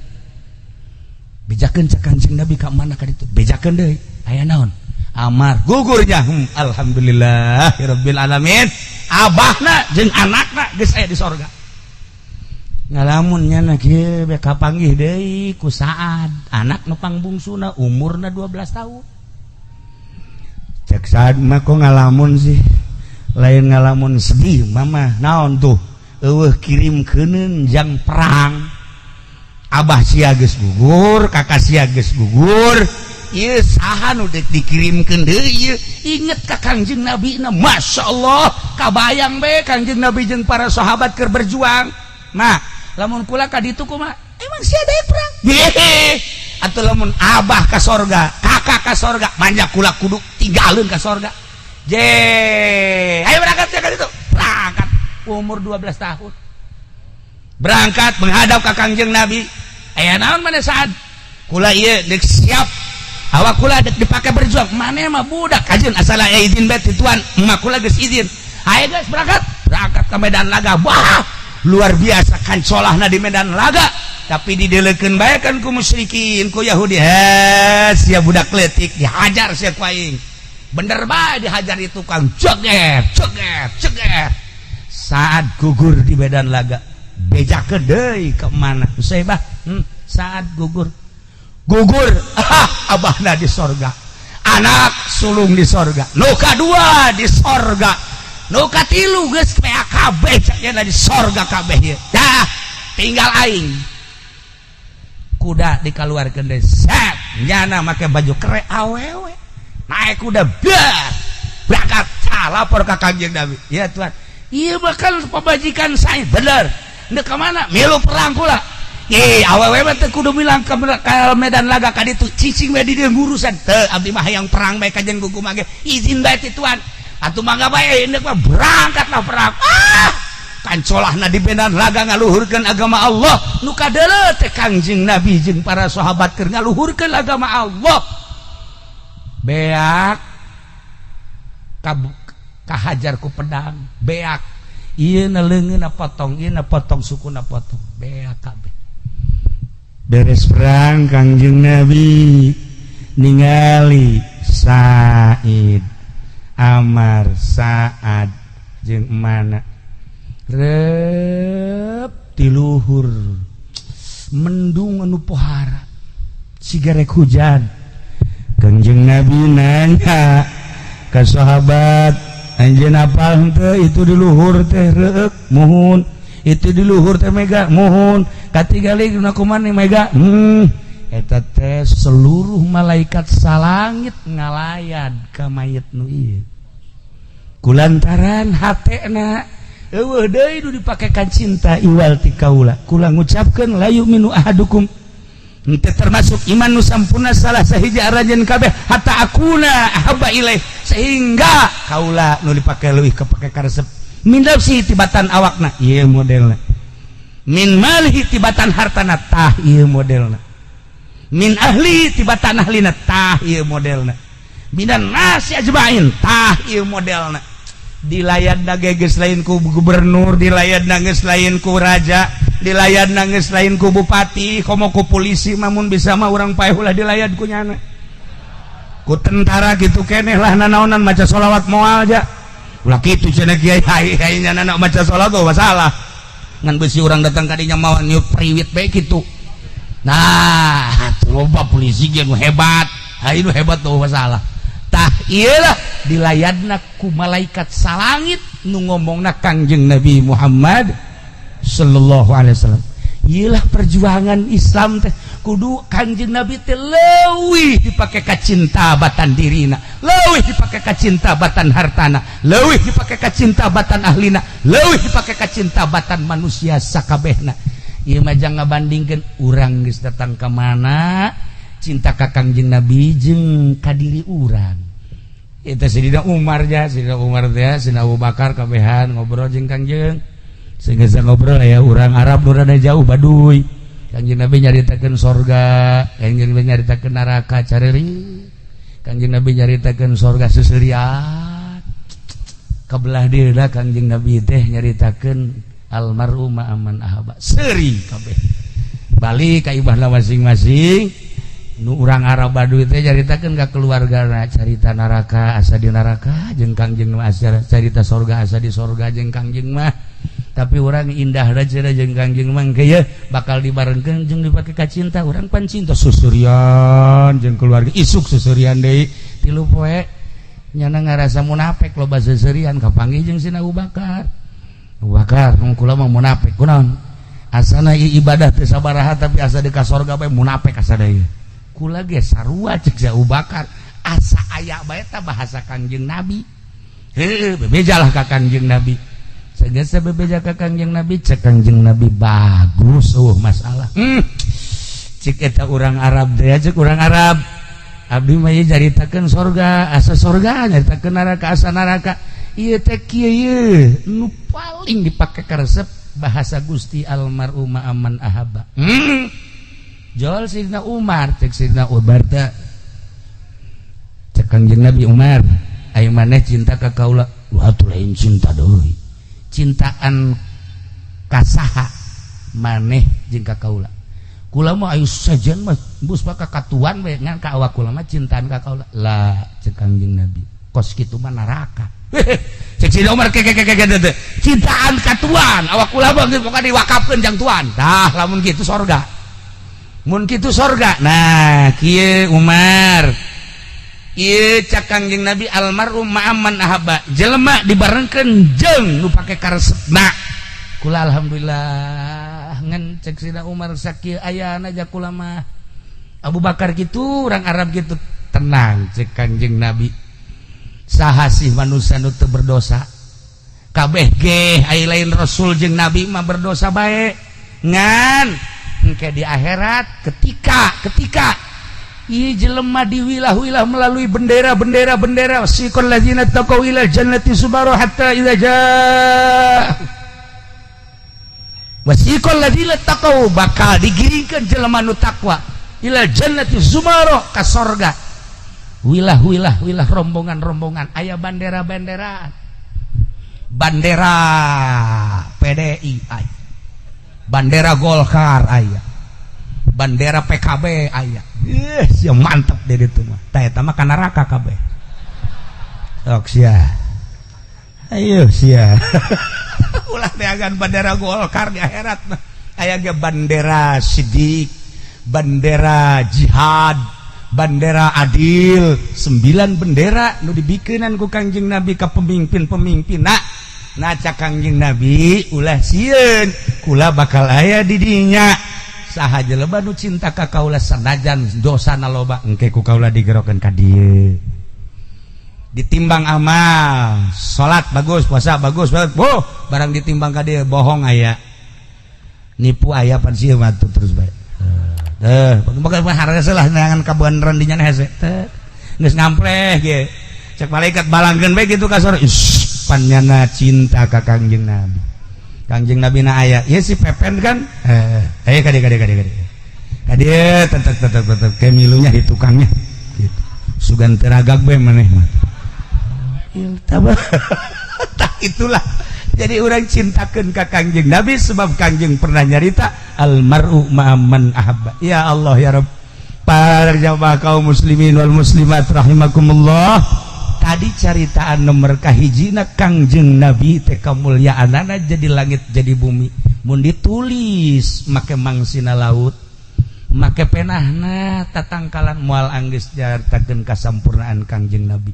bejakeun cek Kangjeng Nabi ka mana ka ditu bejakeun deui aya naon Amar gugurnya alhamdulillahirabbil alamin abahna jeung anakna geus aya di sorga ngalamun nyana kieu be kapanggih deui ku Saad anak nu pangbungsuna umurna 12 tahun cek Saad mah kok ngalamun sih lain ngalamun sedih mama naon tuh eueuh kirimkeuneun jang perang abah sia geus gugur kakak sia geus gugur ieu saha nu dek dikirimkeun deui ieu inget ka Kangjeng Nabi na masyaallah kabayang be Kangjeng Nabi jeung para sahabat keur berjuang nah lamun kula ka ditu kumaha emang sia daek perang atuh lamun abah ka sorga kakak ka sorga manja kula kudu tinggalin ke sorga ayo berangkat ya kan itu berangkat umur 12 tahun berangkat menghadap ke Kangjeng Nabi aya naon mana Saad kula ieu dek siap awak kula dek dipake berjuang maneh mah budak kajeun asal aya izin bae ti tuan emak kula geus izin ayo guys berangkat ke Medan Laga wah luar biasa kancolahna di Medan Laga tapi didelekeun bae kan ku musyrikin ku Yahudi sia budak leutik dihajar sia ku aing bener bae dihajar itu kang ceger saat gugur di Medan Laga bejakeun deui ke mana Nusaibah saat gugur abahna di sorga anak sulung di sorga nu kadua di sorga nu katilu geus kabeh cenah di sorga kabeh ieu dah tinggal aing kuda dikaluarkeun deui set nyana make baju kere awewe naik kuda berangkat lapor ka Kangjeng Nabi ya Tuhan ieu bakal pamajikan saya bener neuk ka mana milu perang kula awewe mah teh kudu milang ka Medan Laga ka ditu cicing we di dieu ngurusan teu abdi mah hayang perang bae kajen gugu mah izin bae ti Tuhan atuh mangga bae neuk mah berangkatlah perang kancolahna di Medan Laga ngaluhurkeun agama Allah nu kadeuleu teh Kangjeng Nabi jeung para sahabat keur ngaluhurkeun agama Allah beak kahajar ku pedang beak ieu na leungeunna potong ieu na potong sukuna potong beak kabeh beres perang Kangjeng Nabi ningali Said Amar Saad jeung mana rep di luhur mendung anu pohara sigarek hujan Kangjeng Nabi nanya ke sahabat anjeun apal henteu itu di luhur teh reuk muhun itu di luhur teh mega muhun katigali kumaha mega eta teh seluruh malaikat salangit ngalayan ka mayit nu ieu kulantaran hatena eueuh deui nu dipakekan cinta iwal ti kaula kula ngucapkeun la yu'minu ahadukum termasuk iman nu sampurna salah sahiji arajan kabeh hatta akuna haba ilaih sehingga kaula nu dipake leuwih kepake karesep min nafsi tibatan awakna ieu modelna min malihi tibatan hartana tah ieu modelna min ahli tibatan ahlina tah ieu modelna minan nasi ajmain tah ieu modelna dilayadna geus lain ku gubernur dilayadna geus lain ku raja dilayadna geus lain ku bupati komo ku polisi mamun bisa mah urang paeh ulah dilayad ku nyana ku tentara gitu keneh lah nanaonan maca sholawat moal aja ulah kitu cenah kiai hai nyana maca sholawat tuh masalah ngan beusi urang datang ka dinya mau nyup priwit bae kitu nah loba polisi ge nu hebat hai nu hebat tuh masalah tah iyalah dilayadna ku malaikat salangit nu ngomongna Kangjeng Nabi Muhammad sallallahu alaihi wasallam iyalah perjuangan Islam teh kudu Kangjeng Nabi teh leuwih dipake ka cinta batan dirina leuwih dipake ka cinta batan hartana leuwih dipake ka cinta batan ahlina leuwih dipake ka cinta batan manusia sakabehna ieu mah jang ngabandingkeun urang geus datang ka mana cinta ka Kangjeng Nabi jeung ka diri urang itu Sidina Umar teh Sidina Abu Bakar kabehan ngobrol jeung Kangjeng sehingga ngobrol ya urang Arab nu rada jauh Baduy Kangjeng Nabi nyaritakeun sorga Kangjeng Nabi nyaritakeun neraka careureut Kangjeng Nabi nyaritakeun sorga seuseurian kabelah dieuna Kangjeng Nabi teh nyaritakeun almarhum aman ahaba seuri kabeh balik ka ibahna masing-masing nu urang Arab Baduy teh nyaritakeun ka keluargana carita neraka asa di neraka jeung Kangjeng mah carita sorga asa di sorga jeung Kangjeng mah tapi urang indah rajana jeung Kangjeng mah engke bakal dibarengkeun jeung dipake ka cinta urang pan cinta susurian jeung keluarga isuk susurian deui 3 poe nyana ngarasa munafik loba susurian kapanggih jeung Sidina Abu Bakar mun kula mah munafik kunaon asana ibadah teh sabaraha tapi asa di ka sorga bae munafik asa deui kula ge sarua cek Abu Bakar asa aya bae ta bahasa Kangjeng Nabi heuh bebejalah ka Kangjeng Nabi sagesa bebeja ka Kangjeng Nabi cek Kangjeng Nabi bagus masalah cek eta urang Arab teh cek urang Arab abdi mah nyaritakeun sorga asa sorga nyaritakeun neraka asa neraka ieu teh kieu nu paling dipake ka resep bahasa Gusti almarhum aman ahaba Jol Sidina Umar cek Sidina Umar teh cek Kangjeng Nabi Umar aya maneh cinta ka kaula atuh lain cinta deui cintaan ka saha maneh jeung ka kaula kula mah aya sajen mah bus ka katuan we ngan ka awak kula mah cintaan ka kaula lah cek Kangjeng Nabi kos kitu mah neraka cek Sidina Umar cintaan katuan awak kula mah pokoknya diwakafkeun jang tuan tah lamun kitu sorga mun kitu sorga nah kieu Umar ieu cak Kangjeng Nabi almarhum ma'aman ahaba jelema dibarengkeun jeung nu pake karesepna kula alhamdulillah ngan cek Sidina Umar sakieu ayana ja kula mah Abu Bakar kitu urang Arab kitu tenang cek Kangjeng Nabi saha sih manusia nu teu berdosa kabeh ge aya lain rasul jeung nabi mah berdosa bae ngan engke di akhirat ketika ieu jelema diwilah-wilah melalui bendera siqal ladzina taqaw ila jannati subara hatta idza jaa wasiqal ladzina taqaw bakal digiringkeun jelema nu takwa ila jannati subara ka sorga wilah rombongan aya bandera PDI aya bandera Golkar aya bandera PKB aya sia mantep deh itu mah tah eta mah ka neraka kabeh sok sia ayo sia ulah neangan bandera Golkar di akhirat mah aya ge bandera Siddiq bandera jihad bandera adil 9 bendera nu dibikeunan ku Kangjeng Nabi ka pemimpin-pemimpinna nah cak Kangjeng Nabi ulah sieun kula bakal aya di dinya saha jelema nu cinta ka kaula sanajan dosana loba engke ku kaula digerokeun ka dieu ditimbang amal salat bagus puasa bagus barang ditimbang ka dieu bohong aya nipu aya pan sieun mah terus bae lah neangan kabeneran dinya hese geus ngampleh ge cek malaikat balangkeun bae kitu ka sore panjana cinta ka Kangjeng Nabi. Kangjeng Nabi na aya ieu si Pepen kan aya kade tetep kemilunya di tukangnya gitu sugan teragak bae maneh mah tabah tak itulah jadi orang cintakeun ka Kangjeng Nabi sebab Kangjeng pernah nyarita almar'u ma'aman ahabba. Ya Allah ya Rabb, para jamaah kaum muslimin wal muslimat rahimakumullah, tadi caritaan nomor kahijina Kangjeng Nabi teh kamulyaanana jadi langit jadi bumi mun ditulis make mangsina laut make penahna tatangkalan moal anggeus jartakeun kasampurnaan Kangjeng Nabi.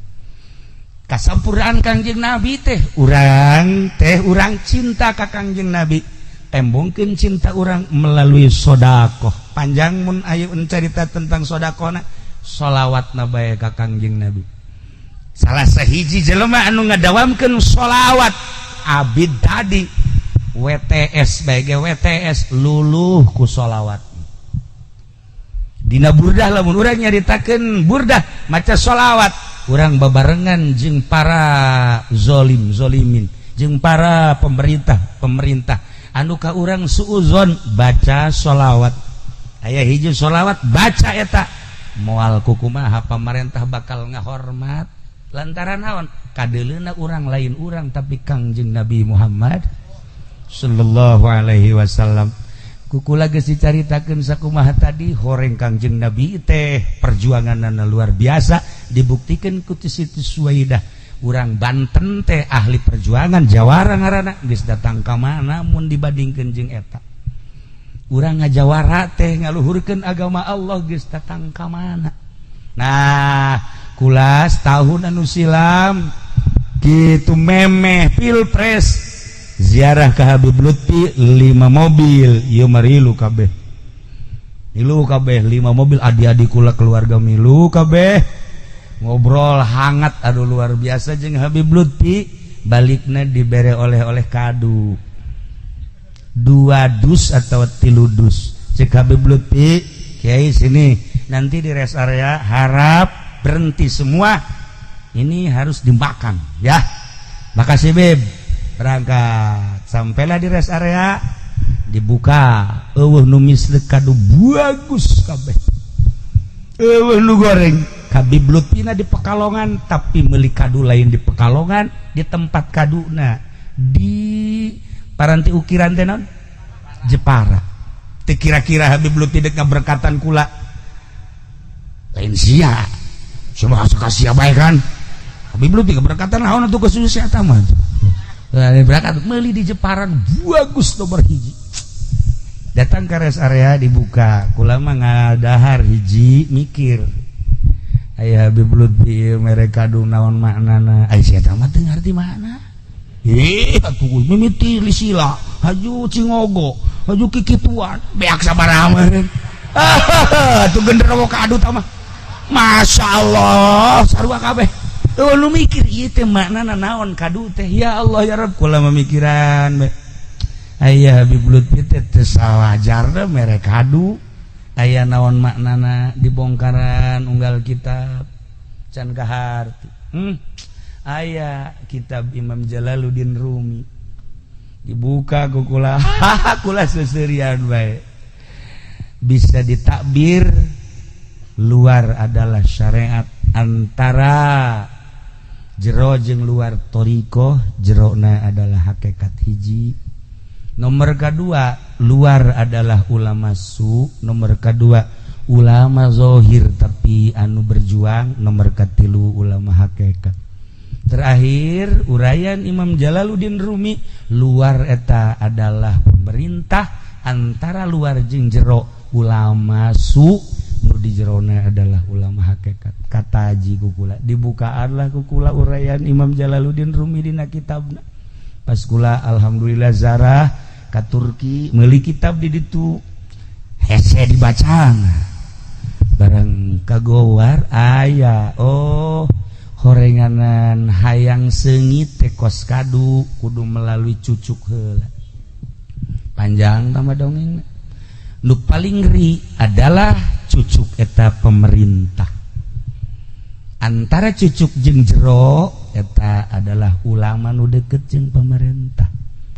Kasampurnaan Kangjeng Nabi teh urang cinta ka Kangjeng Nabi tembongkeun cinta urang melalui sedekah. Panjang mun aya cerita tentang sedekahna shalawatna bae ka Kangjeng Nabi. Salah sahiji jelema anu ngadawamkeun shalawat abid tadi WTS bae ge WTS luluh ku shalawat. Dina burdah lamun urang nyaritakeun burdah maca shalawat urang babarengan jeung para zolimin jeung para pemerintah anu ka urang suuzon baca shalawat. Aya hiji shalawat baca eta moal kumaha pamarentah bakal ngahormat lantaran naon kadeuleuna urang lain urang tapi Kangjeng Nabi Muhammad sallallahu alaihi wasallam. Kukula geus dicaritakeun sakumaha tadi horeng Kangjeng Nabi teh perjuanganna luar biasa dibuktikeun ku Siti Suwaidah. Urang Banten teh ahli perjuangan jawara ngaranna geus datang ka mana mun dibandingkeun jeung eta. Urang ngajawara teh ngaluhurkeun agama Allah geus datang ka mana. Nah, kula tahun anu silam kitu memeh pilpres ziarah ke Habib Lutfi 5 mobil ieu marilu kabeh. Milu kabeh 5 mobil adik-adik kula keluarga milu kabeh. Ngobrol hangat aduh luar biasa jeung Habib Lutfi balikna dibere oleh-oleh kadu. 2 dus atau 3 dus. Cek Habib Lutfi, Kiai sini nanti di rest area harap berhenti semua. Ini harus dimakan ya. Makasih Beb. Berangkat sampailah di rest area dibuka eueuh nu mislek kadu bagus kabeh eueuh nu goreng Habib Lutfina di Pekalongan tapi meuli kadu lain di Pekalongan di tempat kaduna di paranti ukiran teh naon Jepara teh kira-kira Habib Lutfi dek ngaberkatan kula lain sia coba kasia bae kan Habib Lutfi ngaberkatan naon atuh kesusu eta mah berangkat meuli di Jeparan bagus nomor hiji datang ke rest area dibuka kula mah ngadahar hiji mikir aya Habib Lutfi mere kadu naon maknana ai sia teh mah teu ngarti mana atuh mimiti lisila haju cingogo haju kikituan beak sabaraha mah atuh genderowo kadu tah mah masyaallah sarua kabeh. Lu mikir ieu teh maknana naon kadu teh ya Allah ya Rabb kula mamikiran bae aya Habib Lutfi teh teu sawajarna mere kadu aya naon maknana dibongkaran unggal kitab can kaharti aya kitab Imam Jalaluddin Rumi dibuka ku kula kula seuseurean bae bisa ditakbir luar adalah syariat antara jero jeung luar toriko jerona adalah hakikat hiji. Nomor kedua luar adalah ulama su. Nomor kedua ulama zohir tapi anu berjuang. Nomor katilu ulama hakikat. Terakhir uraian Imam Jalaluddin Rumi luar eta adalah pemerintah antara luar jeung jero ulama su. Nu di jerona adalah ulama hakikat. Kata haji kukula dibukaanlah kukula uraian Imam Jalaluddin Rumi dina kitabna. Pas kula alhamdulillah zarah ka Turki meuli kitab di ditu hese dibacana. Barang kagowar aya horenganan hayang seungit teh kos kadu kudu melalui cucuk heula. Panjang tama dongengna. nu paling ngeri adalah cucuk eta pemerintah. Antara cucuk jeung jero eta adalah ulama nu deket jeung pemerintah.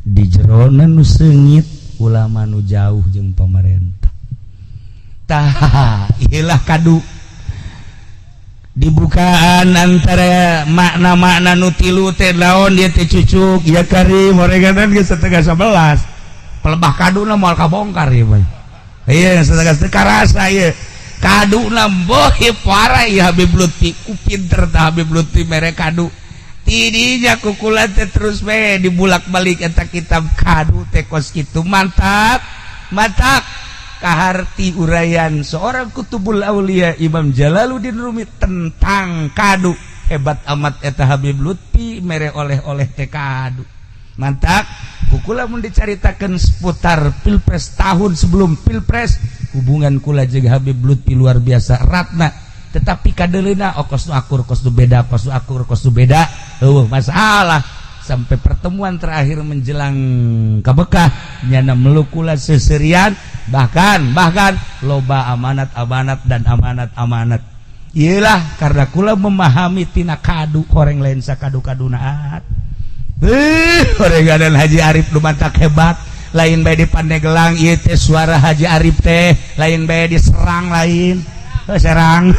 Di jerona nu seungit ulama nu jauh jeung pemerintah. Tah iyalah kadu dibukaan antara makna-makna nu tilu teh laon dia teh cucuk ya Karim oreganan geus setengah 11 pelebah kaduna moal kabongkar ieu mah. Iya setengah karasa ieu kaduna boh parah ieu Habib Lutfi ku pinter tah Habib Lutfi mere kadu tidinya kukulan teh terus we dibulak-balik eta kitab kadu teh kos kitu mantap kaharti urayan seorang kutubul aulia Imam Jalaluddin Rumi tentang kadu. Hebat amat eta Habib Lutfi mere oleh-oleh teh kadu mantap. Kukula mun dicaritakeun seputar pilpres tahun sebelum pilpres hubungan kula jeung Habib Lutfi luar biasa ratna, tetapi kadeleuna kos nu akur kos nu beda kos nu akur kos nu beda masalah sampai pertemuan terakhir menjelang kabekah nyana meluk kula seserian bahkan loba amanat dan amanat iyalah karena kula memahami tina kadu horeng lain sakadu-kadunaat horenganan Haji Arif lumantak hebat lain bae di Pandeglang ieu teh suara Haji Arif teh lain bae di Serang Serang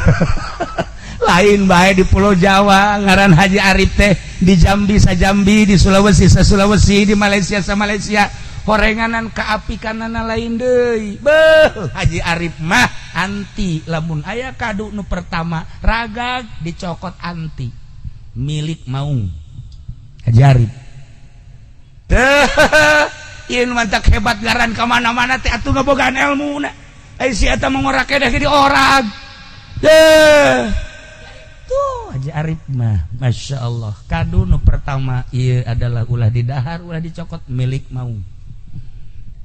lain bae di Pulau Jawa ngaran Haji Arif teh di Jambi Sajambi di Sulawesi Sulawesi di Malaysia Malaysia horenganan kaapikanana lain deui beuh Haji Arif mah anti lamun aya kadu nu pertama ragag dicokot anti milik maung Haji Arif ieu mantak hebat ngaran ka mana-mana teh atuh ngabogaan elmuna ai si eta mangorake dah di orang tuh Haji Arif mah Masya Allah kadu nu pertama ieu adalah ulah didahar ulah dicokot milik maung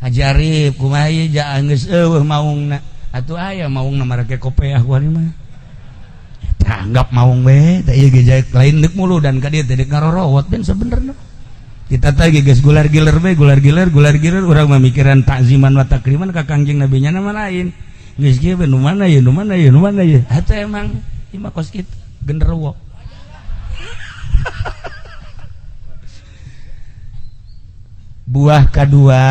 Haji Arif kumaha ieu ja geus eueuh maungna atuh aya maungna marake kopeah ku mah tanggap maung we da ieu ge lain deuk mulu dan ka dieu teh deuk ngarorowot ben sabenerna kita teh geus gular-giler we gular-giler urang mah mikiran takziman wa takriman ka Kangjeng Nabi nya nama lain geus kieu nu mana ye atuh emang ieu mah kos kitu genderuwo buah kedua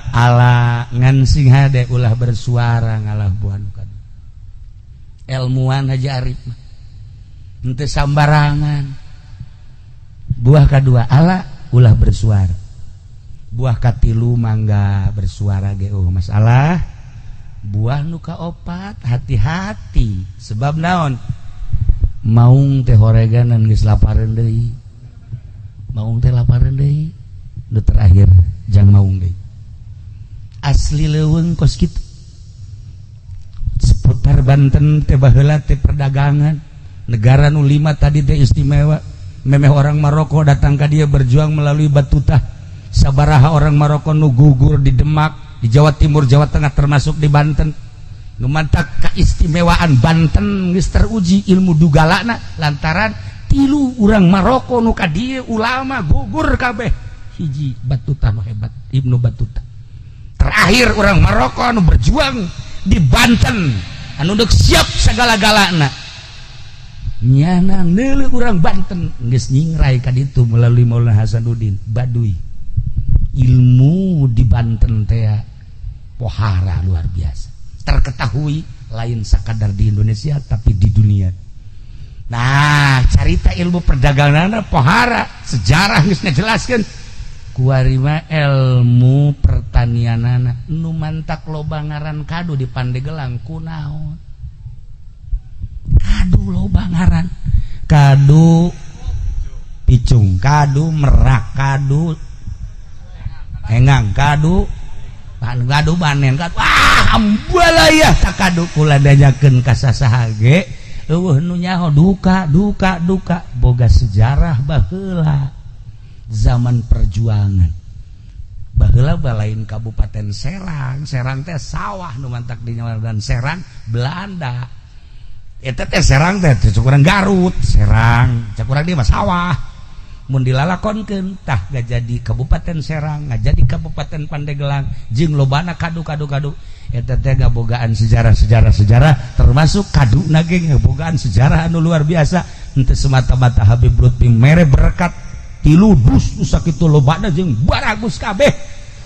ala ngan sing hade ulah bersuara ngalah buah nu kadua ilmuwan Haji Arif henteu sambarangan buah kedua ala ulah bersuara buah katilu mangga bersuara ge masalah buah nu kaopat hati-hati sebab naon maung teh horeganan geus lapareun deui maung teh lapareun deui nu terakhir jang maung deui asli leuweung kos kitu seputar Banten teh baheula teh perdagangan negara nu 5 tadi teh istimewa memeh orang Maroko datang ke dia berjuang melalui Batuta sabaraha orang Maroko nu gugur di Demak di Jawa Timur Jawa Tengah termasuk di Banten nu mantak keistimewaan Banten geus teruji ilmu dugalana lantaran tilu urang Maroko nu ka dieu ulama gugur kabeh hiji Batuta mah hebat Ibnu Batuta terakhir orang Maroko anu berjuang di Banten anu deuk siap sagala-galana nyana neuleuh urang Banten geus nyingrai ka ditu melalui Maulana Hasanuddin Baduy ilmu di Banten teh pohara luar biasa terketahui lain sakadar di Indonesia tapi di dunia. Nah carita ilmu perdagangan pohara sejarah geus ngajelaskeun kuari mah ilmu pertanianana nu mantak loba ngaran kadu di Pandeglang kunaon kadu loba ngaran kadu picung kadu merak kadu engang kadu banen kadu ambalayah tak kadu kula danyakeun ka sasaha ge eueuh nu nyaho duka boga sejarah baheula zaman perjuangan baheula balain Kabupaten Serang teh sawah nu mantak dinyaran Serang Belanda eta teh Serang teh cukurang Garut Serang cukurang dia mah sawah mun dilalakonkeun tah gak jadi Kabupaten Serang gak jadi Kabupaten Pandeglang jeung lobana kadu eta teh ngabogaan sejarah termasuk kaduna ge ngabogaan sejarah anu luar biasa henteu semata-mata Habib Lutfi mere berkat tilu dus sakitu lobana jeung baragus kabeh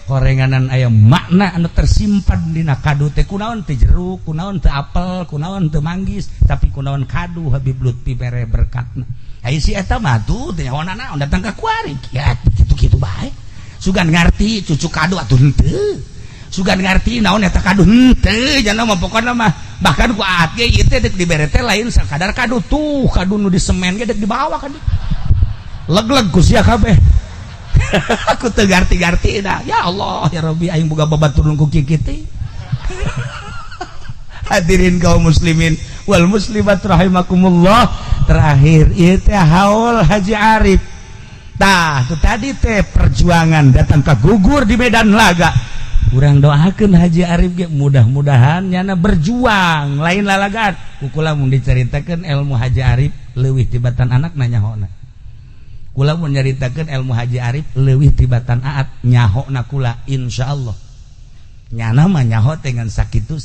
horenganan aya makna anu tersimpan dina kadu teh kunaon teh jeruk kunaon teh apel kunaon teh manggis tapi kunaon kadu Habib Lutfi mere berkatna aya si eta mah tuh teh naon datang ka kuari ya kitu-kitu bae sugan ngarti cucu kadu atuh henteu sugan ngarti naon eta kadu henteu jangan mah pokona mah bahkan ku aat ge ieu teh deuk dibere teh lain sakadar kadu tuh kadu nu disemen ge deuk dibawa kan leg-leg ku sia kabeh aku teu garti-garti dah ya Allah ya Rabbi aing boga babaturan ku kieu teh hadirin kaum muslimin wal muslimat rahimakumullah terakhir ieu teh haul Haji Arif tah itu tadi teh perjuangan datang ke gugur di medan laga urang doakeun Haji Arif ge mudah-mudahan nyana berjuang lain lalagan kukula mun diceritakeun ilmu Haji Arif leuwih tibatan anak nanyahona kula mun nyaritakeun ilmu Haji Arif leuwih tibatan aat nyahona kula insyaallah nyana mah nyaho dengan sakitu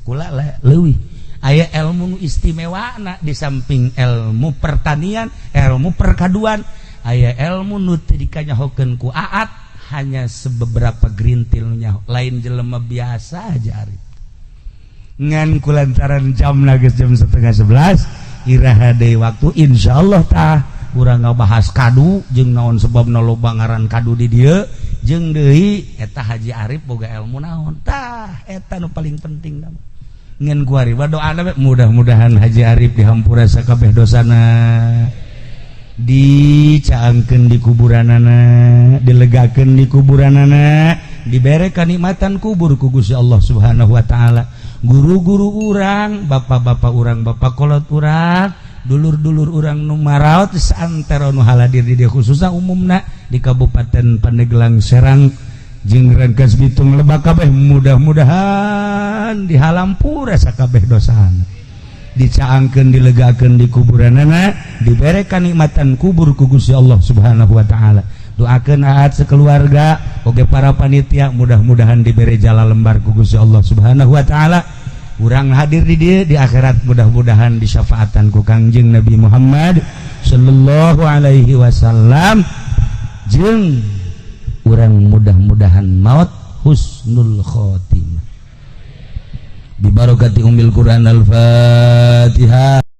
kula leuwih aya ilmu istimewana di samping ilmu pertanian ilmu perkaduan aya ilmu nu teu dikanyahokeun ku aat hanya sebeberapa gerintil nyaho lain jelema biasa aja Arif ngan kulantaran jamna geus jam 10:30 iraha deui waktu insyaallah tah urang ngabahas kadu jeung naon sebabna loba ngaran kadu di dieu jeung deui eta Haji Arif boga ilmu naon tah eta nu paling penting mah ngan ku Arif doana mudah-mudahan Haji Arif dihampura sakabeh dosana dicaangkeun di kuburanana dilegakeun di kuburanana dibere kanikmatan kubur ku Gusti Allah Subhanahu wa taala guru-guru urang bapak-bapak urang bapak kolot urang dulur-dulur urang nu maraot saantara nu haladir di dieu khususna umumna di Kabupaten Pandeglang Serang jeung Rangkas Bitung Lebak kabeh mudah-mudahan dihampura sakabeh dosana dicaangkeun dilegakeun di kuburanana dibere kanikmatan kubur ku Gusti Allah Subhanahu wa taala doakeun aat sekeluarga oge para panitia mudah-mudahan dibere jala lembar ku Gusti Allah Subhanahu wa taala urang hadir di dieu di akhirat mudah-mudahan disyafaatan ku Kangjeng Nabi Muhammad sallallahu alaihi wasallam jeung urang mudah-mudahan maut husnul khotimah bi barakati Ummul Quran al-Fatihah.